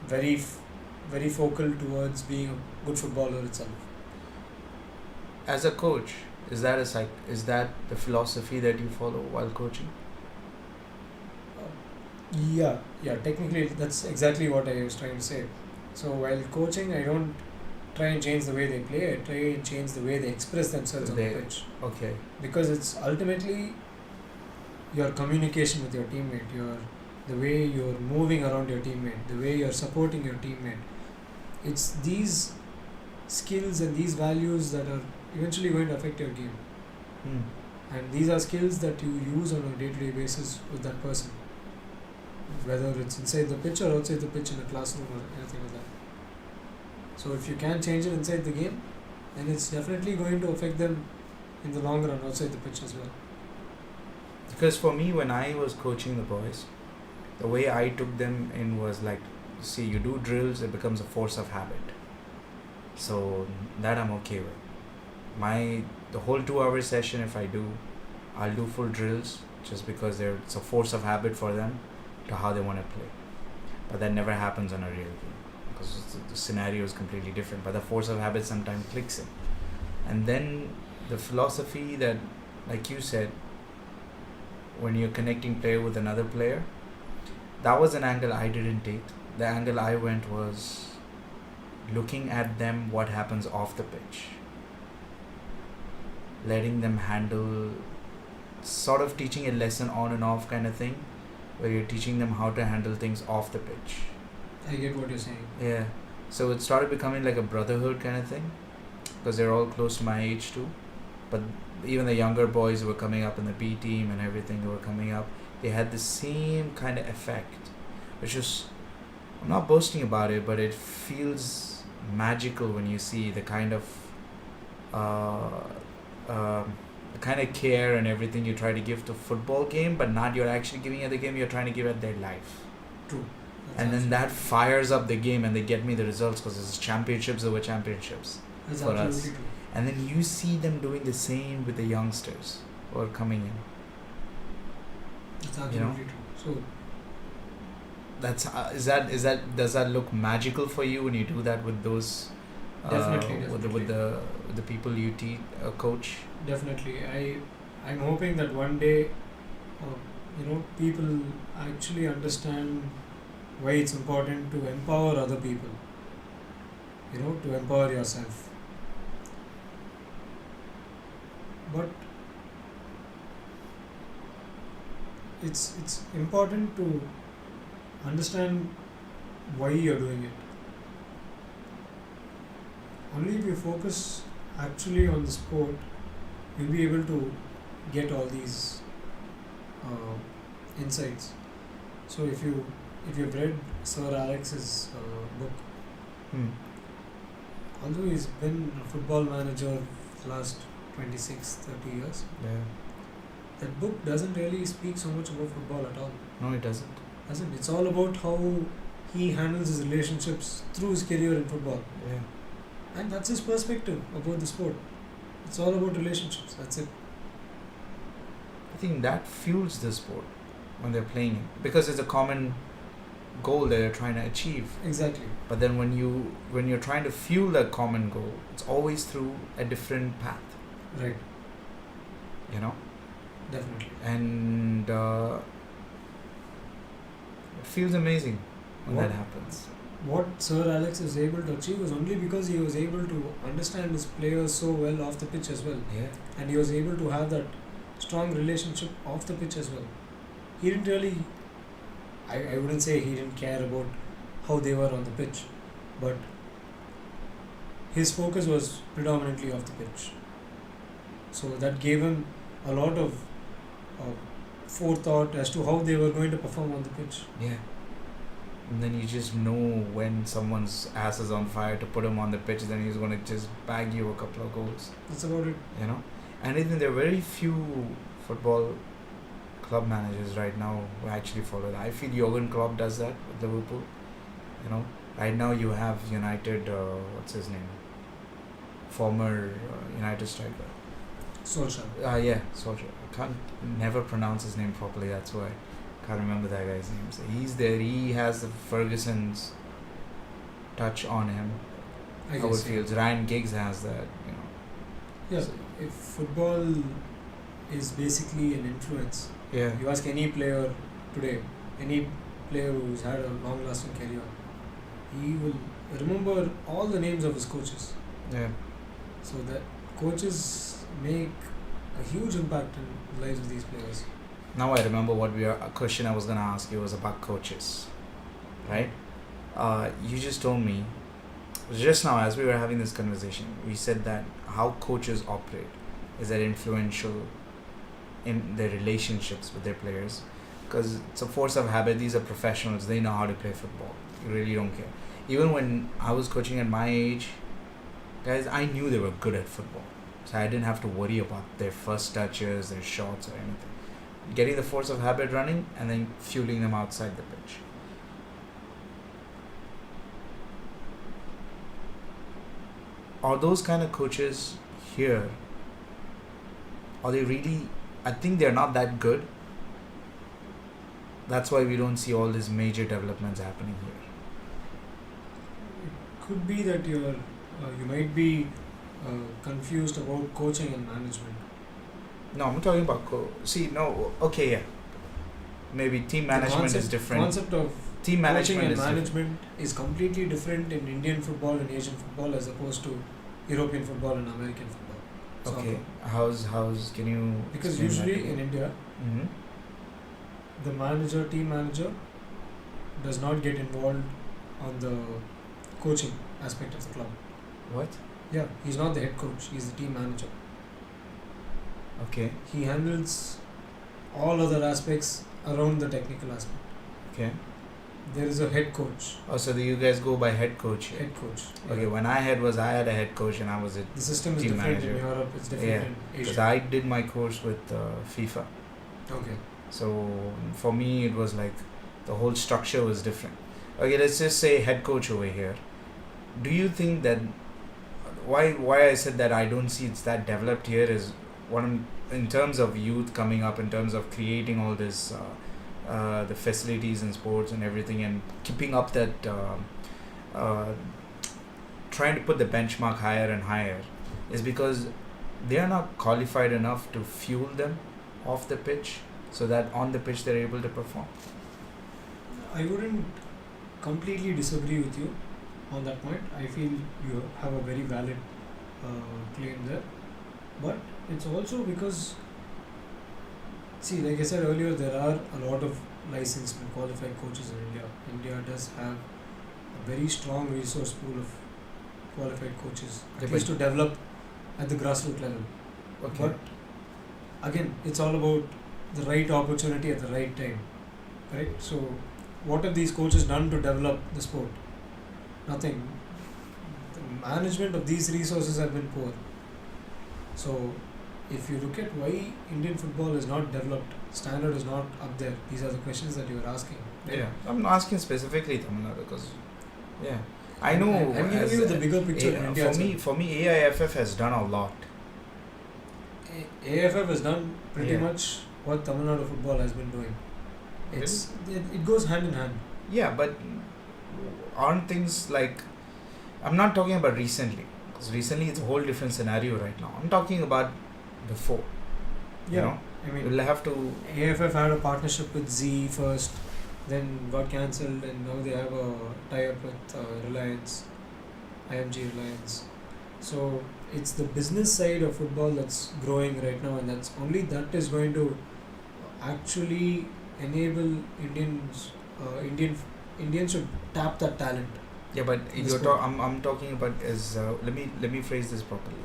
B: very focal towards being a good footballer itself.
A: As a coach, is that the philosophy that you follow while coaching?
B: Yeah, technically that's exactly what I was trying to say. So while coaching, I don't try and change the way they play, I try and change the way they express themselves on the pitch.
A: Okay.
B: Because it's ultimately your communication with your teammate, the way you're moving around your teammate, the way you're supporting your teammate. It's these skills and these values that are eventually going to affect your game. And these are skills that you use on a day-to-day basis with that person, whether it's inside the pitch or outside the pitch in a classroom or anything like that. So if you can change it inside the game, then it's definitely going to affect them in the long run outside the pitch as well.
A: Because for me, when I was coaching the boys, the way I took them in was like, see, you do drills, it becomes a force of habit. So that I'm okay with. The whole 2-hour session, if I'll do full drills just because it's a force of habit for them to how they want to play. But that never happens on a real game because the scenario is completely different. But the force of habit sometimes clicks in. And then the philosophy that, like you said, when you're connecting player with another player, that was an angle I didn't take. The angle I went was looking at them, what happens off the pitch. Letting them handle, sort of teaching a lesson on and off kind of thing, where you're teaching them how to handle things off the pitch.
B: I get what you're saying.
A: Yeah. So it started becoming like a brotherhood kind of thing, because they're all close to my age too. But even the younger boys who were coming up in the B team and everything who were coming up, they had the same kind of effect, which was, I'm not boasting about it, but it feels magical when you see the kind of care and everything you try to give to football game, but not you're actually giving at the game, you're trying to give at their life.
B: True.
A: And then that fires up the game and they get me the results because it's championships over championships for us.
B: True.
A: And then you see them doing the same with the youngsters who are coming in.
B: That's absolutely true. So
A: that's does that look magical for you when you do that with those
B: definitely.
A: with the people you coach?
B: Definitely. I'm hoping that one day people actually understand why it's important to empower other people, to empower yourself. But it's important to understand why you're doing it. Only if you focus actually on the sport, you'll be able to get all these insights. So if you've read Sir Alex's book, although he's been a football manager for the last 26-30 years, that book doesn't really speak so much about football at all.
A: No, it doesn't.
B: It's all about how he handles his relationships through his career in football.
A: Yeah.
B: And that's his perspective about the sport. It's all about relationships. That's it.
A: I think that fuels the sport when they're playing it, because it's a common goal that they're trying to achieve.
B: Exactly.
A: But then when you're trying to fuel that common goal, it's always through a different path.
B: Right. Definitely.
A: And it feels amazing when that happens.
B: What Sir Alex was able to achieve was only because he was able to understand his players so well off the pitch as well.
A: Yeah.
B: And he was able to have that strong relationship off the pitch as well. He didn't really, I wouldn't say he didn't care about how they were on the pitch, but his focus was predominantly off the pitch. So that gave him a lot of forethought as to how they were going to perform on the pitch.
A: Yeah. and then you just know when someone's ass is on fire to put him on the pitch, then he's going to just bag you a couple of goals.
B: That's about it.
A: You know, and I think there are very few football club managers right now who actually follow that. I feel Jurgen Klopp does that with Liverpool. You know, right now you have United. What's his name? Former United striker.
B: Solskjaer.
A: Yeah, Solskjaer. I can't never pronounce his name properly. That's why I can't remember that guy's name. So he's there. He has the Ferguson's touch on him.
B: I
A: How it
B: guess.
A: feels. Ryan Giggs has that. You know.
B: Yeah.
A: So-
B: If football is basically an influence,
A: Yeah.
B: you ask any player today, any player who's had a long-lasting career, he will remember all the names of his coaches.
A: Yeah.
B: So that coaches make a huge impact in the lives of these players.
A: Now I remember a question I was gonna ask you was about coaches, right? You just told me just now as we were having this conversation. We said that how coaches operate is that influential in their relationships with their players, because it's a force of habit. These are professionals. They know how to play football. You really don't care. Even when I was coaching at my age, guys, I knew they were good at football, so I didn't have to worry about their first touches, their shots, or anything. Getting the force of habit running and then fueling them outside the pitch. Are those kind of coaches here? Are they really? I think they're not that good. That's why we don't see all these major developments happening here.
B: It could be that you might be confused about coaching and management.
A: No, I'm talking about okay, yeah. Maybe team management is different.
B: Concept of
A: Team
B: coaching
A: management
B: and
A: is different.
B: management is completely different in Indian football and Asian football as opposed to European football and American football.
A: Okay,
B: Soccer.
A: how's can you?
B: Because
A: explain that
B: usually
A: to me?
B: in India,
A: Mhm.
B: the team manager, does not get involved on the coaching aspect of the club.
A: What?
B: Yeah, he's not the head coach. He's the team manager.
A: Okay.
B: He handles all other aspects around the technical aspect.
A: Okay.
B: There is a head coach.
A: Oh, so you guys go by head coach here.
B: Head coach.
A: Okay, when I had a head coach and I was a
B: The system is
A: team
B: different
A: manager.
B: in Europe. It's different
A: Yeah,
B: in
A: because
B: Asia.
A: I did my course with FIFA.
B: Okay.
A: So for me, it was like the whole structure was different. Okay, let's just say head coach over here. Do you think that why I said that I don't see it's that developed here is in terms of youth coming up, in terms of creating all this, the facilities in sports and everything, and keeping up that, trying to put the benchmark higher and higher, is because they are not qualified enough to fuel them off the pitch, so that on the pitch they're able to perform.
B: I wouldn't completely disagree with you on that point. I feel you have a very valid claim there. But it's also because, see, like I said earlier, there are a lot of licensed and qualified coaches in India. India does have a very strong resource pool of qualified coaches,
A: Yeah,
B: at least to develop at the grassroots level.
A: Okay.
B: But again, it's all about the right opportunity at the right time, right? So, what have these coaches done to develop the sport? Nothing. The management of these resources have been poor. So, if you look at why Indian football is not developed, standard is not up there. These are the questions that you are asking. Right?
A: Yeah, I'm not asking specifically Tamil Nadu because, yeah, I know.
B: I'm giving
A: as
B: you the bigger picture in India.
A: For me, AIFF has done a lot.
B: AIFF has done pretty
A: Yeah.
B: much what Tamil Nadu football has been doing. It goes hand in hand.
A: Yeah, but aren't things like, I'm not talking about recently, because recently it's a whole different scenario right now. I'm talking about before. You know,
B: I mean,
A: we'll have to.
B: AIFF had a partnership with Z first, then got cancelled, and now they have a tie-up with Reliance, IMG Reliance. So it's the business side of football that's growing right now, and that's only that is going to actually enable Indians to tap that talent.
A: Yeah, but
B: in the sport.
A: I'm talking about is let me phrase this properly.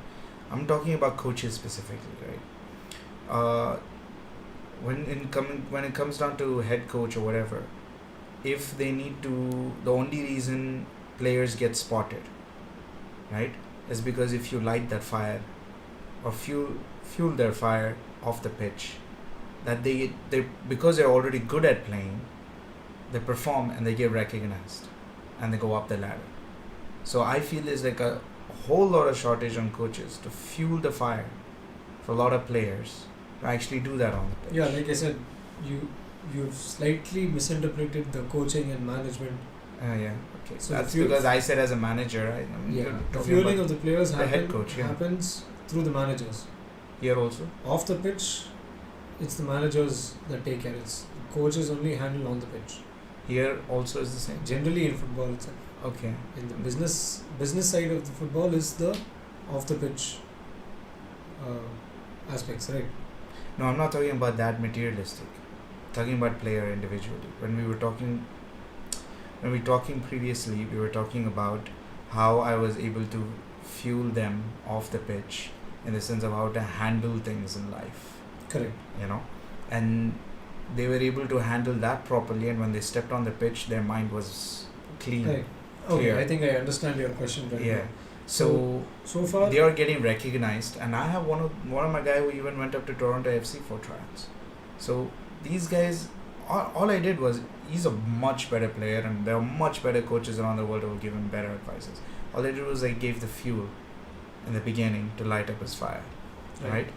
A: I'm talking about coaches specifically, right? When it comes down to head coach or whatever, if they need to, the only reason players get spotted, right, is because if you light that fire or fuel their fire off the pitch, that they because they're already good at playing, they perform and they get recognized and they go up the ladder. So I feel there's like a whole lot of shortage on coaches to fuel the fire for a lot of players to actually do that on the pitch.
B: Yeah, like I said, you've slightly misinterpreted the coaching and management.
A: Yeah. Okay.
B: So
A: That's because I said as a manager, right? I mean, you're
B: The
A: talking
B: fueling
A: about
B: of the players
A: the head coach, yeah.
B: happens through the managers.
A: here also.
B: Off the pitch, it's the managers that take care. It's coaches only handle on the pitch.
A: Here also is the same.
B: Generally in football itself.
A: Okay.
B: In the business side of the football is the off the pitch aspects, right?
A: No, I'm not talking about that materialistic. I'm talking about player individually. When we were talking previously, we were talking about how I was able to fuel them off the pitch in the sense of how to handle things in life.
B: Correct.
A: You know, and they were able to handle that properly, and when they stepped on the pitch, their mind was clean.
B: Correct. Okay,
A: clear.
B: I think I understand your question very
A: Yeah.
B: well.
A: So
B: far
A: they are getting recognized, and I have one of my guy who even went up to Toronto FC for trials. So these guys, all I did was, he's a much better player, and there are much better coaches around the world who will give him better advices. All I did was I gave the fuel in the beginning to light up his fire, right?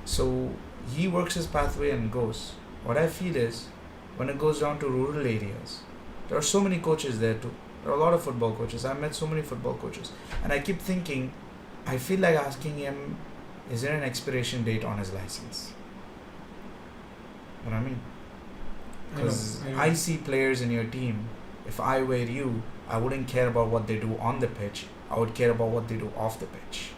A: So he works his pathway and goes. What I feel is, when it goes down to rural areas, there are so many coaches there too. There are a lot of football coaches. I've met so many football coaches, and I keep thinking, I feel like asking him, is there an expiration date on his license? You know what I mean? Because I see players in your team. If I were you, I wouldn't care about what they do on the pitch. I would care about what they do off the pitch.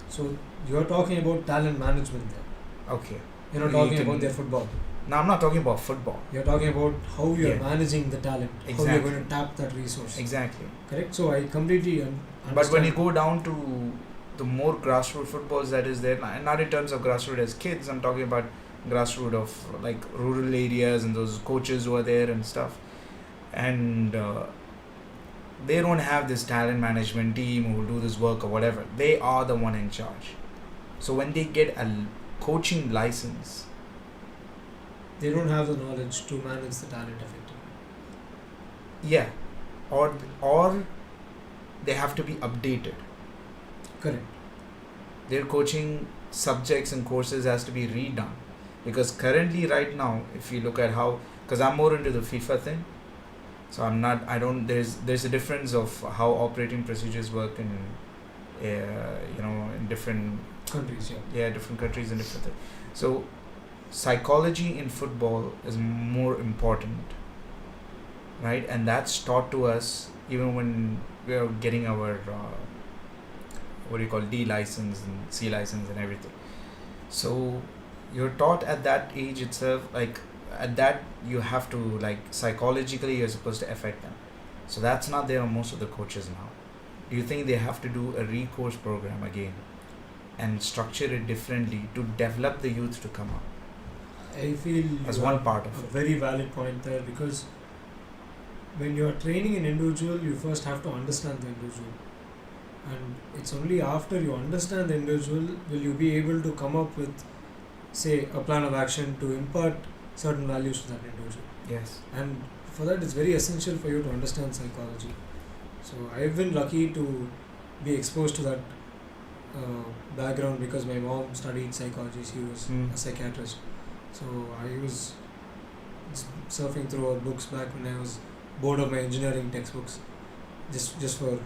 B: So you're talking about talent management there.
A: Okay.
B: You're not talking about their football.
A: No, I'm not talking about football.
B: You're talking about how you're managing the talent.
A: Exactly.
B: How you're going to tap that resource.
A: Exactly.
B: Correct? So I completely understand.
A: But when you go down to the more grassroots footballs that is there, not in terms of grassroots as kids, I'm talking about grassroots of like rural areas and those coaches who are there and stuff. And they don't have this talent management team who will do this work or whatever. They are the one in charge. So when they get a coaching license,
B: they don't have the knowledge to manage the talent effectively.
A: Yeah, or they have to be updated.
B: Correct. Their
A: coaching subjects and courses has to be redone, because currently right now, if you look at how, because I'm more into the FIFA thing, so there's a difference of how operating procedures work in in different
B: countries.
A: Different countries and different things. So psychology in football is more important, right? And that's taught to us even when we are getting our D license and C license and everything. So you're taught at that age itself, like at that you have to, like, psychologically you're supposed to affect them. So that's not there on most of the coaches now. Do you think they have to do a recourse program again and structure it differently to develop the youth to come up?
B: I feel
A: as one part of
B: a
A: it.
B: Very valid point there, because when you're training an individual, you first have to understand the individual, and it's only after you understand the individual will you be able to come up with, say, a plan of action to impart certain values to that individual.
A: Yes.
B: And for that, it's very essential for you to understand psychology. So I've been lucky to be exposed to that background, because my mom studied psychology. She was a psychiatrist. So I was surfing through her books back when I was bored of my engineering textbooks, just for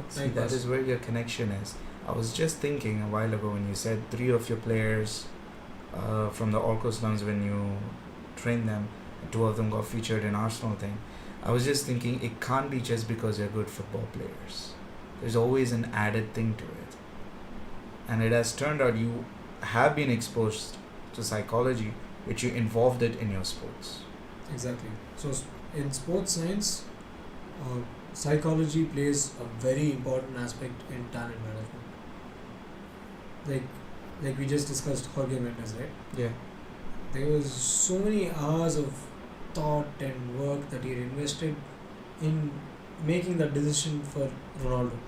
A: See, that is where your connection is. I was just thinking a while ago when you said 3 of your players from the Orco slums, when you trained them, 2 of them got featured in Arsenal thing. I was just thinking, it can't be just because they're good football players. There's always an added thing to it. And it has turned out you have been exposed to psychology, which you involved it in your sports.
B: Exactly. So in sports science, psychology plays a very important aspect in talent management. Like we just discussed Jorge Mendes, right?
A: Yeah.
B: There was so many hours of
C: thought and work that he had invested in making that decision for Ronaldo.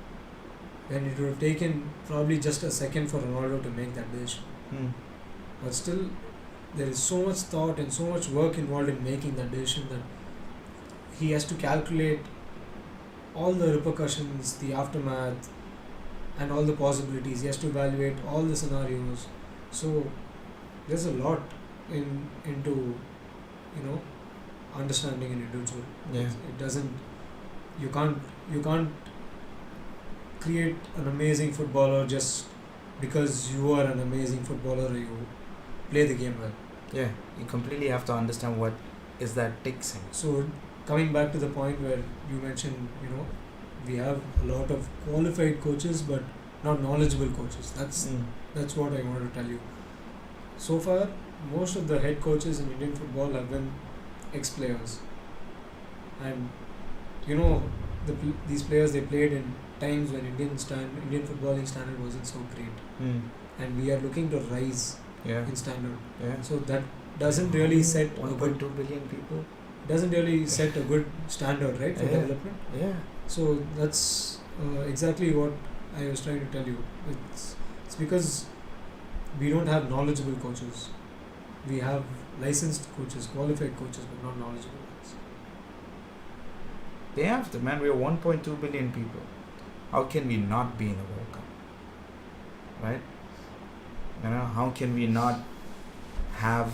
C: When it would have taken probably just a second for Ronaldo to make that decision. But still, there is so much thought and so much work involved in making that decision that he has to calculate all the repercussions, the aftermath, and all the possibilities. He has to evaluate all the scenarios. So there's a lot into understanding an individual.
A: Yeah.
C: It doesn't. You can't create an amazing footballer just because you are an amazing footballer or you play the game well.
A: Yeah. You completely have to understand what is that takes him.
C: So coming back to the point where you mentioned, we have a lot of qualified coaches but not knowledgeable coaches. That's what I wanted to tell you. So far, most of the head coaches in Indian football have been ex-players, and these players, they played in times when Indian footballing standard wasn't so great, and we are looking to rise in standard.
A: Yeah.
C: So that doesn't really set
A: 1.2 billion people.
C: Doesn't really set a good standard, right, for development.
A: Yeah.
C: So that's exactly what I was trying to tell you. It's because we don't have knowledgeable coaches. We have licensed coaches, qualified coaches, but not knowledgeable ones.
A: They have to, man. We are 1.2 billion people. How can we not be in the World Cup? Right? How can we not have...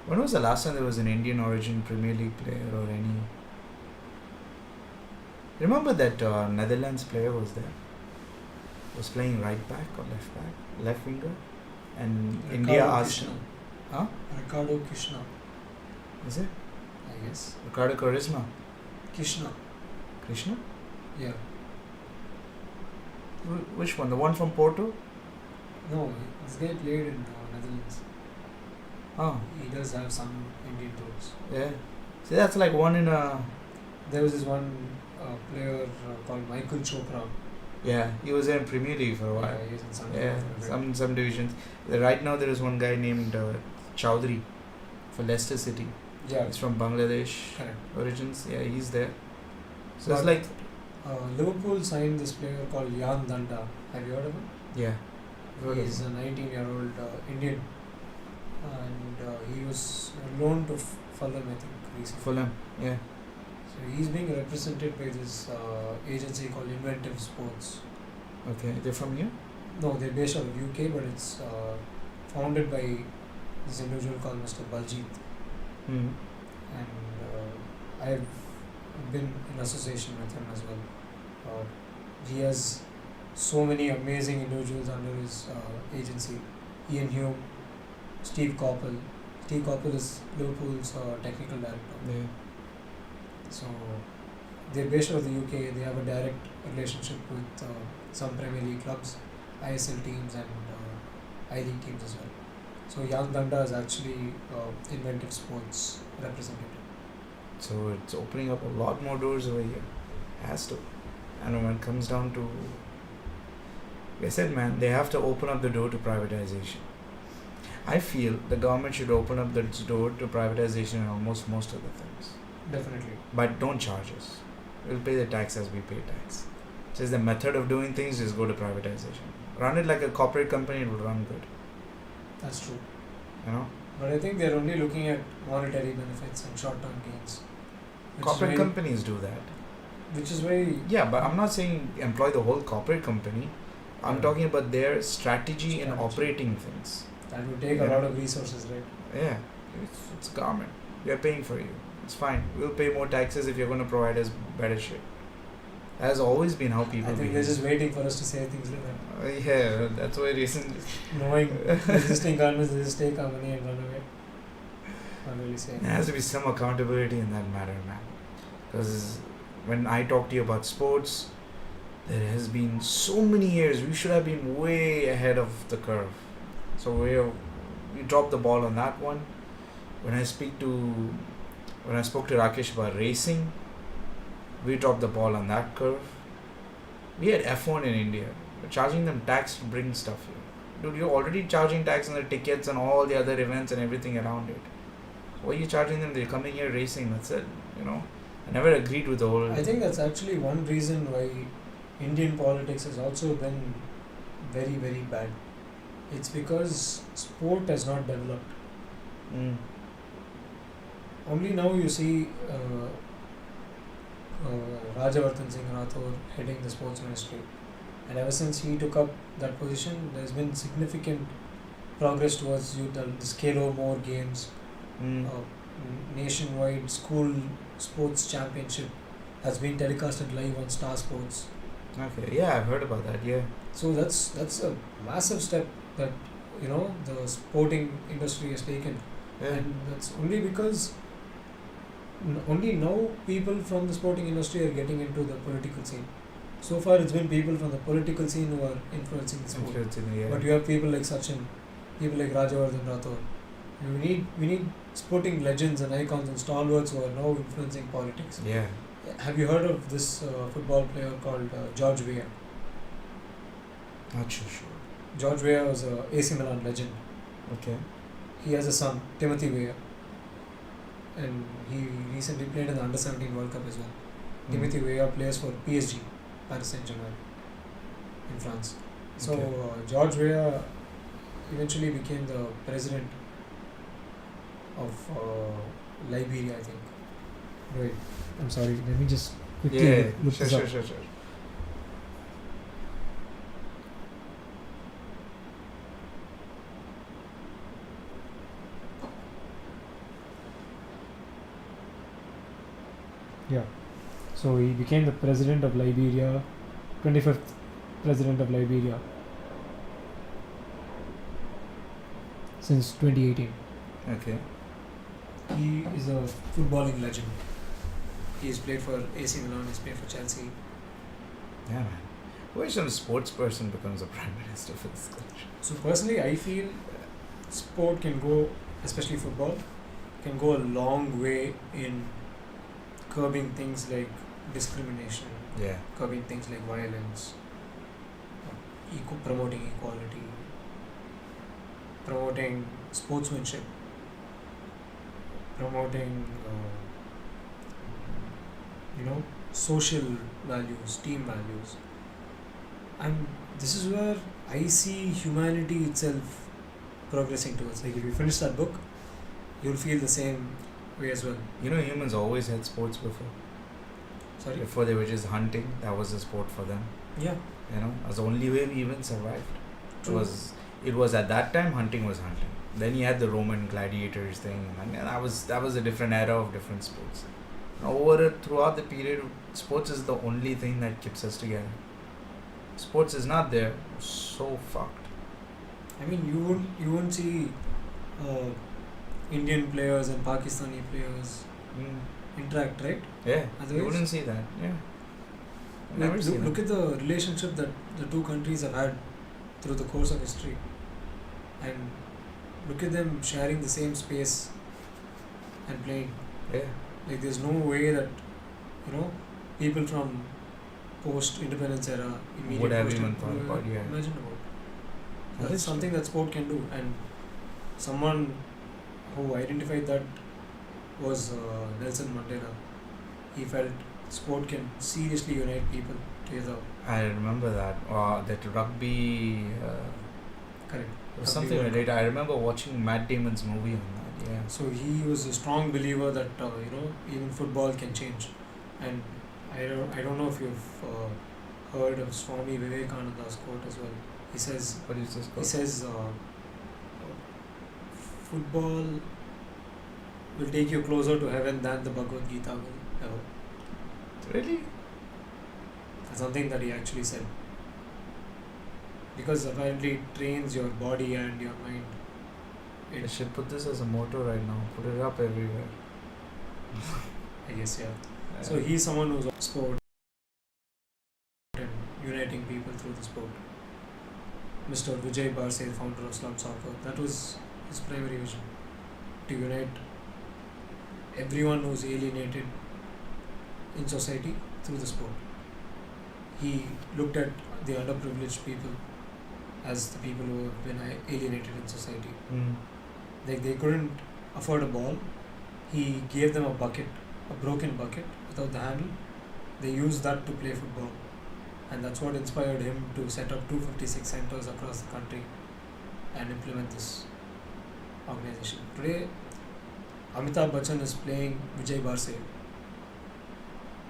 A: When was the last time there was an Indian origin Premier League player or any... Remember that Netherlands player was there? Was playing right back or left winger, and
C: Ricardo
A: India asked
C: Krishna.
A: him. Huh?
C: Ricardo Krishna,
A: Is it
C: I guess.
A: Ricardo Charisma?
C: Krishna.
A: Krishna?
C: Yeah.
A: Which one? The one from Porto?
C: No, this guy played in Netherlands.
A: Oh,
C: He does have some Indian roots.
A: yeah. See, that's like one in a...
C: There was this one player called Michael Chopra.
A: Yeah, he was there in Premier League for a while.
C: He's in some
A: Some divisions. Right now there is one guy named Chowdhury for Leicester City.
C: Yeah,
A: He's from Bangladesh
C: correct.
A: origins. Yeah, he's there. So
C: But
A: it's like...
C: Liverpool signed this player called Jan Danda. Have you heard of him?
A: Yeah.
C: He's a 19-year-old Indian, and he was loaned to Fulham, I think, recently.
A: Fulham, yeah.
C: So he's being represented by this agency called Inventive Sports.
A: Okay, they're from here?
C: No, they're based out of UK, but it's founded by this individual called Mr. Baljit.
A: Mm.
C: And I've been in association with him as well. He has so many amazing individuals under his agency. Ian Hume, Steve Coppell. Steve Coppell is Liverpool's technical director.
A: Yeah.
C: So they're based out of the UK. They have a direct relationship with some Premier League clubs, ISL teams, and I-League teams as well. So Jan Danda is actually Inventive Sports representative.
A: So it's opening up a lot more doors over here. Has to. And when it comes down to... Like I said, man, they have to open up the door to privatization. I feel the government should open up the door to privatization in almost most of the things.
C: Definitely.
A: But don't charge us. We'll pay the tax as we pay tax. Just the method of doing things, just go to privatization. Run it like a corporate company, it will run good.
C: That's true.
A: But
C: I think they're only looking at monetary benefits and short-term gains.
A: Corporate companies do that.
C: Which is very...
A: Yeah, but I'm not saying employ the whole corporate company. I'm talking about their strategy in operating things.
C: That would take a lot of resources, right?
A: Yeah, it's government. We are paying for you. It's fine. We'll pay more taxes if you're going to provide us better shit. That has always been how people
C: I think they're just waiting for us to say things like that.
A: Yeah, that's why recently...
C: Knowing existing governments, they just take our money and run away. Not really saying.
A: There has to be some accountability in that matter, man. Because when I talk to you about sports, there has been so many years. We should have been way ahead of the curve. So we dropped the ball on that one. When I spoke to Rakesh about racing, we dropped the ball on that curve. We had F1 in India. We're charging them tax to bring stuff here. dude, you're already charging tax on the tickets and all the other events and everything around it. Why are you charging them? They're coming here racing, that's it, you know. I never agreed with the whole...
C: I think that's actually one reason why Indian politics has also been very, very bad. It's because sport has not developed.
A: Mm.
C: Only now you see Rajavardhan Singh Rathore heading the sports ministry. And ever since he took up that position, there's been significant progress towards youth, the scale of more games, nationwide school sports championship has been telecasted live on Star Sports.
A: Okay, yeah, I've heard about that, yeah.
C: So that's a massive step that, you know, the sporting industry has taken.
A: Yeah.
C: And that's only because only now people from the sporting industry are getting into the political scene. So far it's been people from the political scene who are influencing the sport.
A: Yeah.
C: But you have people like Sachin, people like Rajavardhan Rathore. We need sporting legends and icons and stalwarts who are now influencing politics.
A: Yeah.
C: Have you heard of this football player called George Weah?
A: Not sure.
C: George Weah was a AC Milan legend.
A: Okay.
C: He has a son, Timothy Weah. And he recently played in the Under-17 World Cup as well. Timothy Weah plays for PSG, Paris Saint-Germain, in France. So George Weah eventually became the president of Liberia, I think. Wait, I'm sorry. Let me just quickly look this up.
A: Sure.
C: Yeah. So he became the president of Liberia, 25th president of Liberia since 2018.
A: Okay.
C: He is a footballing legend. He's played for AC Milan, he's played for Chelsea.
A: Yeah, man. Why some sports person becomes a prime minister for this country?
C: So personally, I feel sport can go, especially football, can go a long way in curbing things like discrimination,
A: Yeah.
C: curbing things like violence, promoting equality, promoting sportsmanship, promoting social values, team values. And this is where I see humanity itself progressing towards. Like if you finish that book, you'll feel the same way as well.
A: You know, humans always had sports before.
C: Sorry?
A: Before they were just hunting, that was a sport for them.
C: Yeah.
A: You know, that's the only way we even survived.
C: True.
A: It was at that time hunting was hunting. Then you had the Roman gladiators thing, and that was a different era of different sports. Throughout the period, sports is the only thing that keeps us together. Sports is not there, we're so fucked.
C: I mean, you won't see Indian players and Pakistani players interact, right?
A: Yeah,
C: Otherwise,
A: you wouldn't see that. Yeah. Never seen
C: look at the relationship that the two countries have had through the course of history, and look at them sharing the same space and playing.
A: Yeah.
C: Like there's no way that people from post-independence era immediate
A: Would have
C: post-
A: even thought about, yeah.
C: Imagine about.
A: That
C: That's
A: is
C: something that sport can do, and someone who identified that was Nelson Mandela. He felt sport can seriously unite people together.
A: I remember that. That rugby.
C: Correct.
A: Was something
C: Rugby
A: related. I remember watching Matt Damon's movie on that. Yeah.
C: So he was a strong believer that even football can change, and I don't know if you've heard of Swami Vivekananda's quote as well. He says.
A: What is this
C: He
A: called?
C: says football will take you closer to heaven than the Bhagavad Gita will ever.
A: Really?
C: That's something that he actually said. Because apparently it trains your body and your mind.
A: I should put this as a motto right now. Put it up everywhere.
C: I guess, yeah. So he's someone who's on sport and uniting people through the sport. Mr. Vijay Barse, the founder of Slum Soccer, that was his primary vision. To unite everyone who's alienated in society through the sport. He looked at the underprivileged people as the people who have been alienated in society.
A: Mm.
C: Like they couldn't afford a ball. He gave them a bucket, a broken bucket without the handle. They used that to play football, and that's what inspired him to set up 256 centers across the country and implement this organization. Today, Amitabh Bachchan is playing Vijay Barse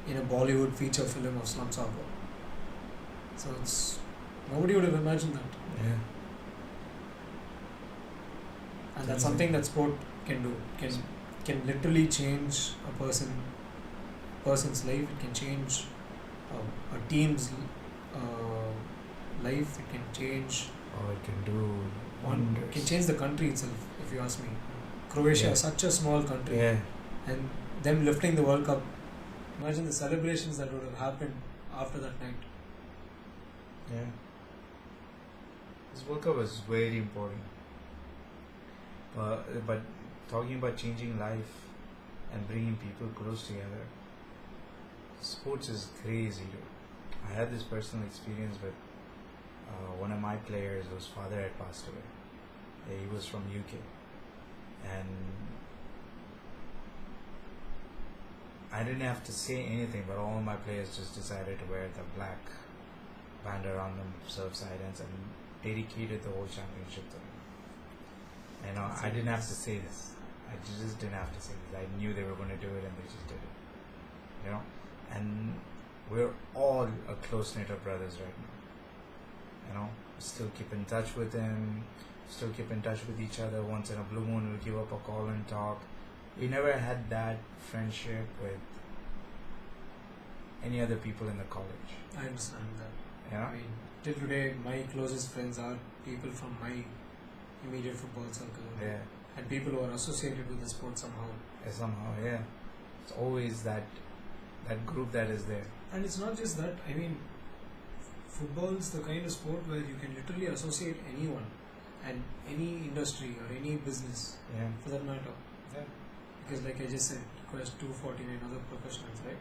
C: in a Bollywood feature film of Slum Soccer. So it's nobody would have imagined that,
A: Yeah.
C: and that's something that sport can do. Can literally change a person's life. It can change a team's life. It can change
A: Oh, it can do
C: it
A: wonders.
C: can change the country itself, if you ask me. Croatia is such a small country,
A: Yeah.
C: and them lifting the World Cup. Imagine the celebrations that would have happened after that night.
A: Yeah. This World Cup was very important. But talking about changing life and bringing people close together, sports is crazy, dude. I had this personal experience with one of my players whose father had passed away. He was from UK, and I didn't have to say anything, but all my players just decided to wear the black band around them, serve silence, and dedicated the whole championship to him. I didn't have to say this. I just didn't have to say this. I knew they were going to do it, and they just did it. And we're all a close knit of brothers right now. Still keep in touch with him. Still keep in touch with each other. Once in a blue moon, we'll give up a call and talk. We never had that friendship with any other people in the college.
C: I understand that.
A: Yeah.
C: I mean, till today, my closest friends are people from my immediate football circle,
A: Yeah.
C: and people who are associated with the sport somehow.
A: Somehow, yeah. It's always that group that is there.
C: And it's not just that. I mean, football is the kind of sport where you can literally associate anyone and any industry or any business,
A: Yeah.
C: for that matter.
A: Yeah.
C: Because, like I just said, it requires 249 other professionals, right?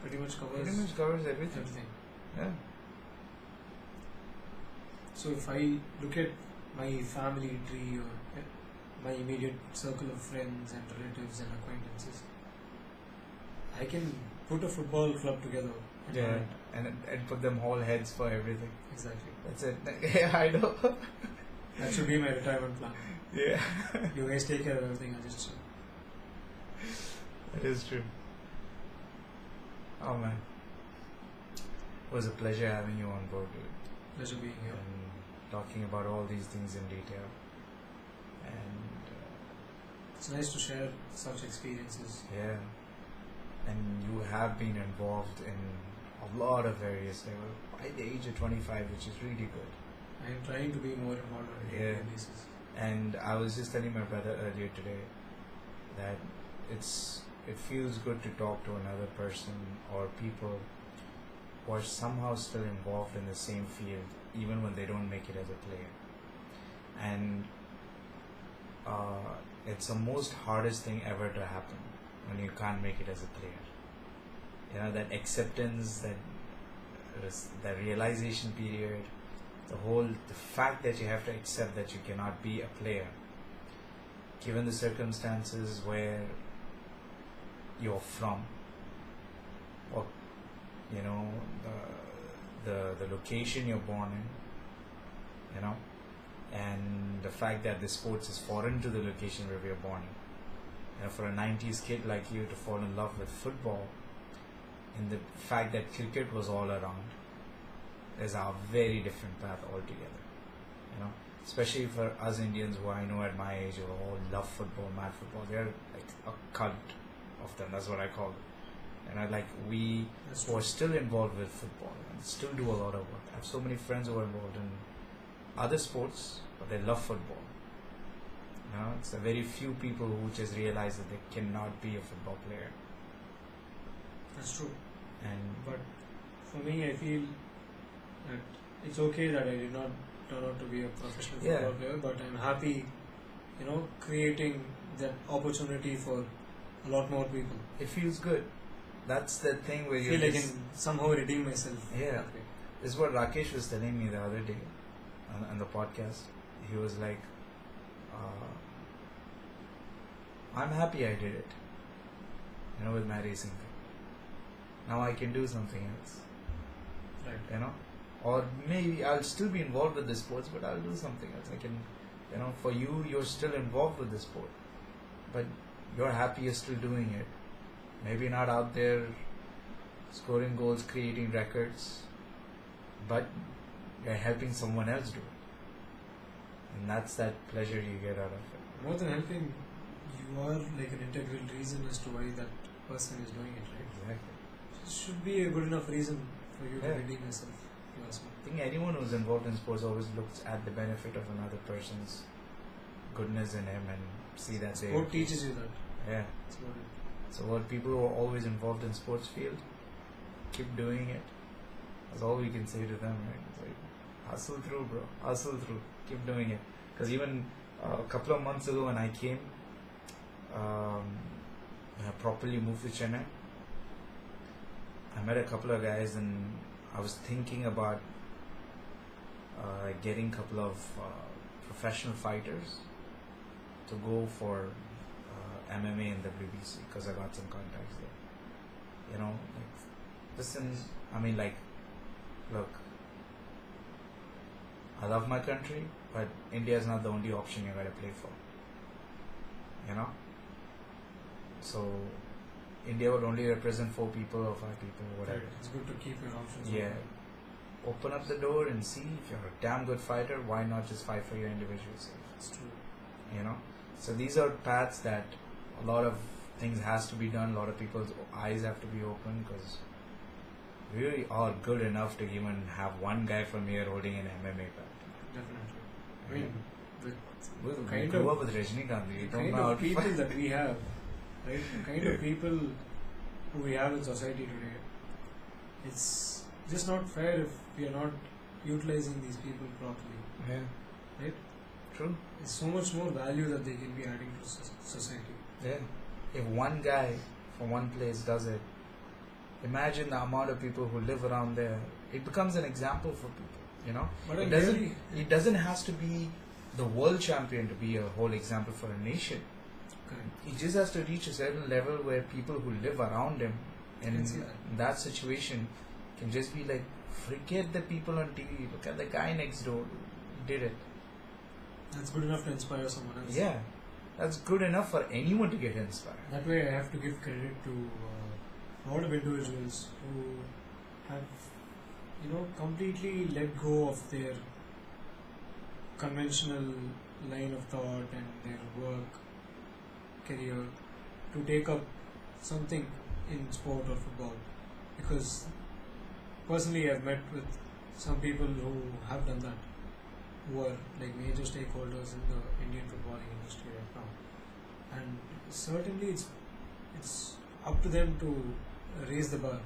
C: Pretty much covers
A: Pretty much covers everything.
C: everything.
A: Yeah.
C: So if I look at my family tree or my immediate circle of friends and relatives and acquaintances, I can put a football club together. And
A: Yeah.
C: run it.
A: And put them all heads for everything.
C: Exactly.
A: That's it. Yeah, I know.
C: That should be my retirement plan.
A: Yeah.
C: You guys take care of everything. I just
A: That is true. Oh man. It was a pleasure having you on board, dude.
C: pleasure being here.
A: And talking about all these things in detail. And
C: It's nice to share such experiences.
A: yeah. And you have been involved in a lot of various levels by the age of 25, which is really good.
C: I am trying to be more involved on a
A: Yeah.
C: daily basis.
A: And I was just telling my brother earlier today that it feels good to talk to another person or people who are somehow still involved in the same field, even when they don't make it as a player. And it's the most hardest thing ever to happen when you can't make it as a player. That acceptance, that realization period, the fact that you have to accept that you cannot be a player, given the circumstances where you're from, or the location you're born in, and the fact that the sports is foreign to the location where we're born in. For a 90s kid like you to fall in love with football, and the fact that cricket was all around, is a very different path altogether. Especially for us Indians who I know at my age who all love football, mad football. They're like a cult of them. That's what I call it. We who are still involved with football and still do a lot of work. I have so many friends who are involved in other sports, but they love football. It's a very few people who just realize that they cannot be a football player.
C: That's true.
A: And
C: But for me, I feel that it's okay that I did not turn out to be a professional
A: Yeah.
C: football player, but I'm happy, creating that opportunity for a lot more people.
A: it feels good. That's the thing where
C: I
A: you
C: feel I can somehow redeem myself.
A: Yeah.
C: that way.
A: This is what Rakesh was telling me the other day. on the podcast, he was like, I'm happy I did it, with my racing thing. Now I can do something else,
B: Right.
A: or maybe I'll still be involved with the sports, but I'll do something else. I can, for you, you're still involved with the sport, but you're happy you're still doing it. Maybe not out there scoring goals, creating records, but you're helping someone else do it. And that's that pleasure you get out of it.
C: More than helping, you are like an integral reason as to why that person is doing it, right?
A: Exactly.
C: It should be a good enough reason for you to
A: Yeah.
C: redeem yourself.
A: I think anyone who's involved in sports always looks at the benefit of another person's goodness in him and see that they...
C: Sport teaches you that.
A: Yeah.
C: That's about it.
A: So what people who are always involved in sports field, keep doing it. That's all we can say to them, right? It's like, hustle through, bro. Hustle through. Keep doing it. Because even a couple of months ago when I came, I properly moved to Chennai. I met a couple of guys and I was thinking about getting a couple of professional fighters to go for MMA and WBC because I got some contacts there. Listen, look, I love my country, but India is not the only option you gotta play for. So India would only represent 4 people or 5 people, whatever.
C: Right. It's good to keep your options
A: Yeah.
C: open.
A: Open up the door and see if you're a damn good fighter, why not just fight for your individual self?
C: It's true.
A: So these are paths that a lot of things has to be done, a lot of people's eyes have to be open because we really are good enough to even have one guy from here holding an MMA belt.
C: Definitely. I mean,
A: We
C: kind
A: grew
C: of-
A: up with Rajinikanth. We
C: the
A: don't
C: kind
A: know how
C: of
A: to
C: people
A: fight.
C: that we have, right? The kind of people who we have in society today, it's just not fair if we are not utilizing these people properly,
A: Yeah,
C: right?
A: true.
C: There's so much more value that they can be adding to society.
A: Yeah. If one guy from one place does it, imagine the amount of people who live around there. It becomes an example for people,
C: But
A: It doesn't have to be the world champion to be a whole example for a nation.
C: Correct.
A: He just has to reach a certain level where people who live around him in
C: Can see that.
A: that situation can just be like, forget the people on TV, look at the guy next door who did it.
C: That's good enough to inspire someone else.
A: Yeah, that's good enough for anyone to get inspired.
C: That way, I have to give credit to a lot of individuals who have, completely let go of their conventional line of thought and their work career to take up something in sport or football. Because personally, I've met with some people who have done that, who are like major stakeholders in the Indian footballing industry right now. And certainly it's up to them to raise the bar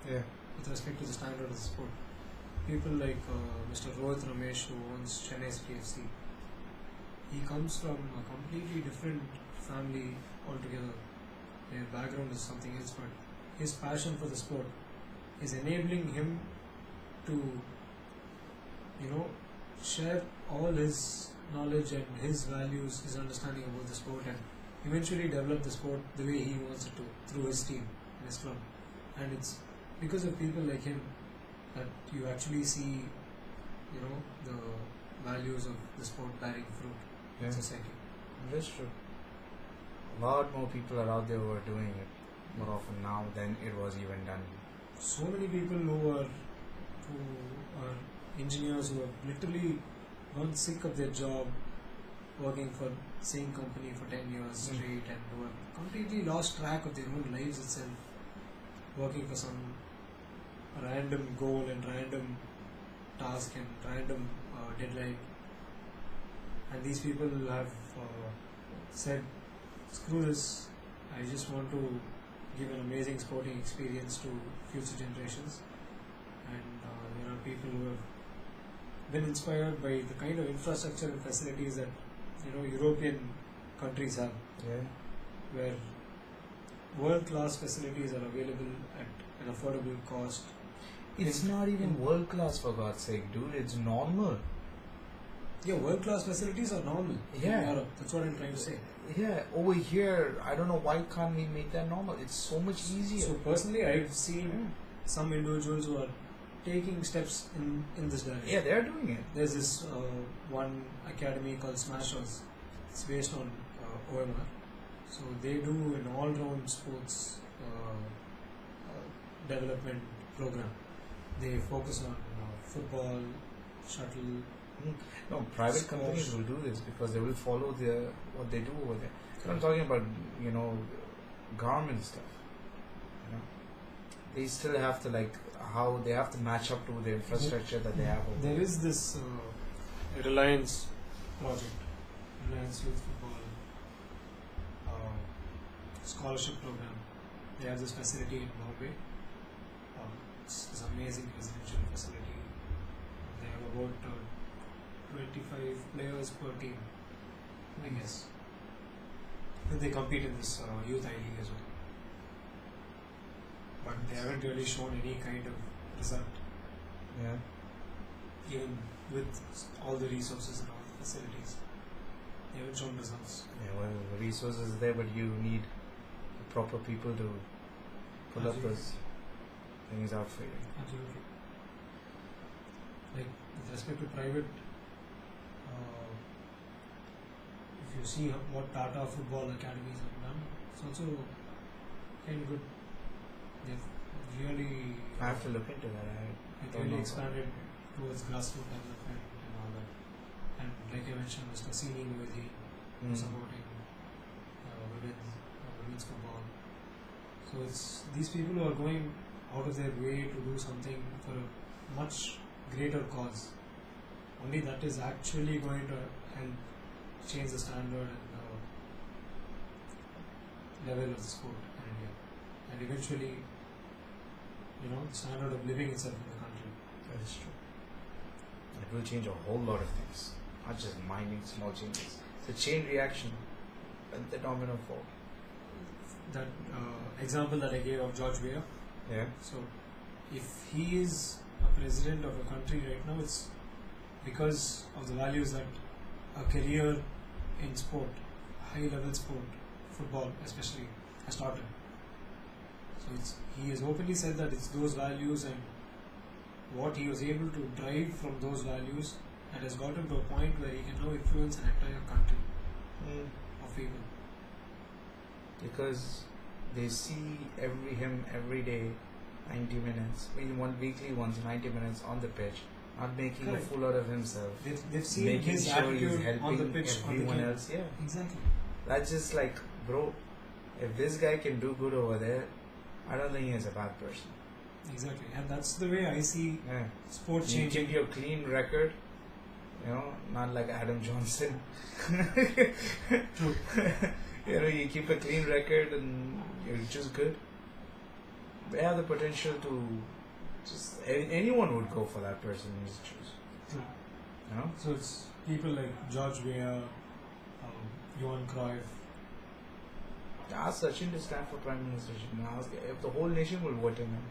A: Yeah.
C: with respect to the standard of the sport. People like Mr. Rohit Ramesh, who owns Chennai's PFC, he comes from a completely different family altogether. Their background is something else, but his passion for the sport is enabling him to, share all his knowledge and his values, his understanding about the sport, and eventually develop the sport the way he wants it to through his team and his club. And it's because of people like him that you actually see, the values of the sport bearing fruit in society.
A: That's true. A lot more people are out there who are doing it more often now than it was even done.
C: So many people who are engineers who have literally gone sick of their job working for same company for 10 years straight and who have completely lost track of their own lives itself, working for some random goal and random task and random deadline. And these people have said, screw this, I just want to give an amazing sporting experience to future generations. And there are people who have been inspired by the kind of infrastructure and facilities that European countries have,
A: Yeah.
C: where world-class facilities are available at an affordable cost.
A: It's not even world class, for God's sake, dude. It's normal.
C: Yeah, world class facilities are normal in
A: Yeah.
C: Europe. That's what I'm trying to say.
A: Yeah, over here, I don't know why can't we make that normal? It's so much easier.
C: So personally, I've seen
A: Yeah.
C: some individuals who are taking steps in this direction.
A: Yeah, they're doing it.
C: There's this one academy called Smashers. It's based on OMR. So they do an all-round sports development program. They focus on football, shuttle.
A: No, private
C: Squash.
A: companies will do this because they will follow what they do over there. I'm talking about, garment stuff. They still have to how they have to match up to the infrastructure that they have over
C: There is this Reliance project, Reliance Youth Football scholarship program. They have this facility in Norway. It's an amazing residential facility. They have about 25 players per team, I guess. And they compete in this youth I league as well. But they haven't really shown any kind of result,
A: Yeah.
C: even with all the resources and all the facilities. They haven't shown results.
A: Yeah, well, the resources are there, but you need proper people to pull up
C: Absolutely.
A: those things out for you.
C: Absolutely. Like with respect to private, if you see what Tata football academies have done, it's also kind of good. They've really,
A: I have to look into that. I
C: they've
A: don't
C: really
A: know.
C: expanded towards grassroots development and all that. And like I mentioned, Mr. Sini Moethi
A: Mm.
C: supporting women's football. So it's these people who are going out of their way to do something for a much greater cause. Only that is actually going to help change the standard and level of the sport in India, and eventually, the standard of living itself in the country.
A: That is true. It will change a whole lot of things, not just minute small changes. It's a chain reaction, and the domino fall.
C: That example that I gave of George Weah.
A: Yeah.
C: So, if he is a president of a country right now, it's because of the values that a career in sport, high-level sport, football especially, has taught him. So he has openly said that it's those values and what he was able to drive from those values that has got him to a point where he can now influence an entire country of people.
A: Because they see him every day, 90 minutes, weekly once, 90 minutes on the pitch, not making
C: Correct.
A: a fool out of himself,
C: They've seen
A: making
C: his
A: sure he's
C: attitude
A: helping
C: on the pitch, on the
A: everyone
C: game.
A: else. Yeah,
C: Exactly.
A: that's just like, bro, if this guy can do good over there, I don't think he's a bad person.
C: Exactly. And that's the way I see
A: Yeah.
C: sport
A: You
C: changing.
A: keep your clean record, not like Adam Johnson.
C: True.
A: You keep a clean record and you're just good. They have the potential to anyone would go for that person you choose.
C: True.
A: You know?
C: So it's people like George Weah, Johan Cruyff.
A: Ask Sachin to stand for Prime Ministership. Ask if the whole nation will vote him in.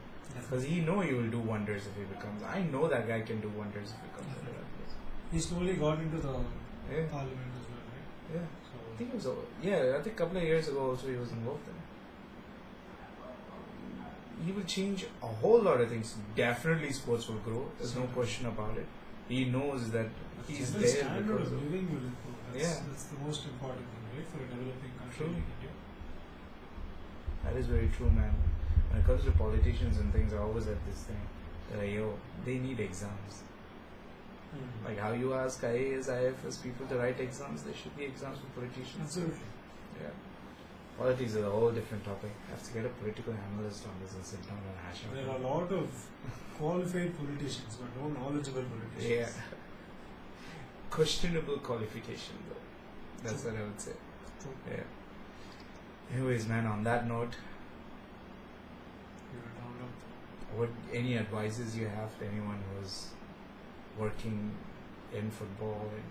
A: Because he will do wonders if he becomes. I know that guy can do wonders if he comes into that place.
C: He slowly got into the
A: Yeah.
C: parliament as well, right?
A: Yeah.
C: So
A: I think I think a couple of years ago also he was involved in it. He will change a whole lot of things. Definitely sports will grow. There's no question about it. He knows that he's
C: the
A: there
C: standard
A: because
C: of
A: of.
C: living will improve.
A: Yeah.
C: That's the most important thing, right, for a developing country
A: True.
C: like India.
A: That is very true, man. When it comes to politicians and things, I always have this thing. They're like, they need exams. Like how you ask IAS, IFS people to write exams, there should be exams for politicians.
C: Absolutely.
A: Yeah. Politics is a whole different topic. I have to get a political analyst on this and sit down and hash out.
C: There are a lot of qualified politicians, but no knowledgeable politicians.
A: Yeah. Questionable qualification, though. That's what I would say.
C: True.
A: Yeah. Anyways, man, on that note,
C: You will round up.
A: what any advices you have to anyone who's working in football and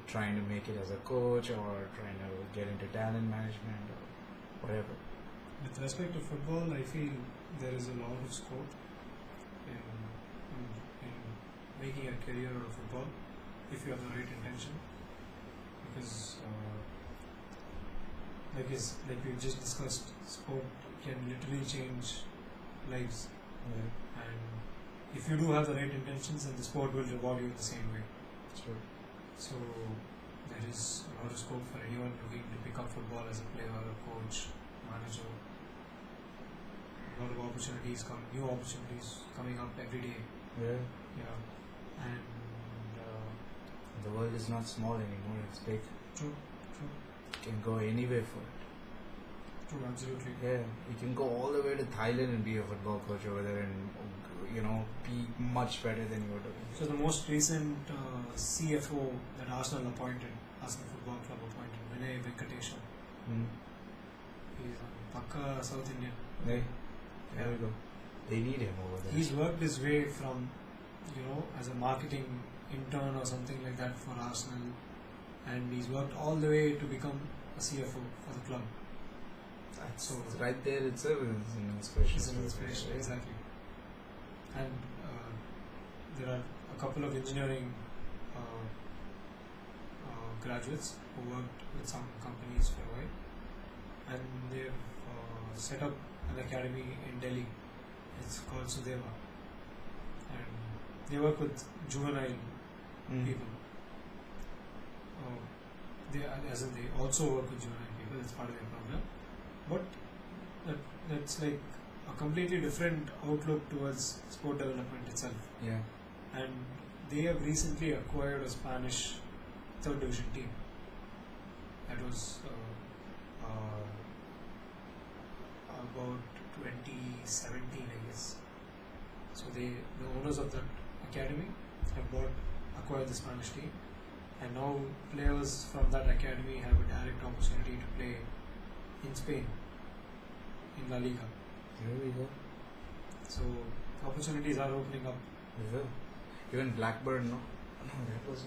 A: trying to make it as a coach or trying to get into talent management or whatever?
C: With respect to football, I feel there is a lot of scope in making a career out of football.
B: if you have the right intention, because like we just discussed, sport can literally change lives, and if you do have the right intentions, then the sport will reward you in the same way.
A: True.
B: So there is a lot of scope for anyone looking to pick up football as a player, a coach, manager. A lot of opportunities new opportunities coming up every day.
A: Yeah.
B: And
A: The world is not small anymore, it's big.
B: True.
A: You can go anywhere for it.
B: True, absolutely.
A: Yeah, you can go all the way to Thailand and be a football coach over there and, be much better than you're doing.
B: So the most recent CFO that Arsenal appointed, Arsenal Football Club appointed, Vinay Venkatesham. He's a Pakka South Indian.
A: Hey, there we go. They need him over there.
B: He's worked his way from, as a marketing intern or something like that for Arsenal, and he's worked all the way to become a CFO for the club.
A: So right there itself is an inspiration.
B: It's an inspiration, exactly. And there are a couple of engineering graduates who worked with some companies for a while, and they've set up an academy in Delhi. It's called Sudeva, and they work with juvenile people. They also work with juvenile people. It's part of their program, but that's like a completely different outlook towards sport development itself.
A: Yeah.
B: And they have recently acquired a Spanish third division team. That was about 2017, I guess. So the owners of that academy have acquired the Spanish team, and now players from that academy have a direct opportunity to play in Spain, in La Liga.
A: Here we go.
B: So opportunities are opening up.
A: Even Blackburn, no? No, that was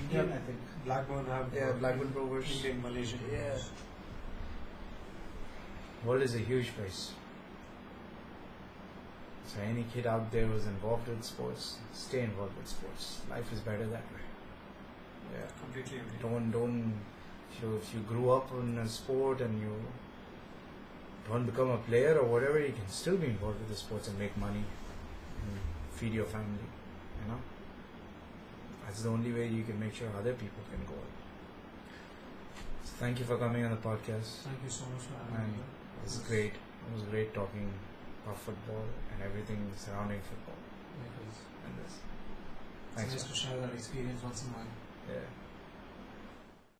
A: Indian, I think.
B: Blackburn have
A: Blackburn Rovers.
B: Indian, Malaysian.
A: Yeah. World is a huge place. So any kid out there who's involved with sports, stay involved with sports. Life is better that way. Yeah.
B: Completely agree.
A: Don't if you grew up in a sport and you don't become a player or whatever, you can still be involved with the sports and make money and feed your family. That's the only way you can make sure other people can go. So thank you for coming on the podcast.
B: Thank you so much for having me.
A: It was great. It was great talking about football and everything surrounding football.
B: Because
A: And this.
B: it's
A: Thanks.
B: nice to share that experience once in a while.
A: Yeah.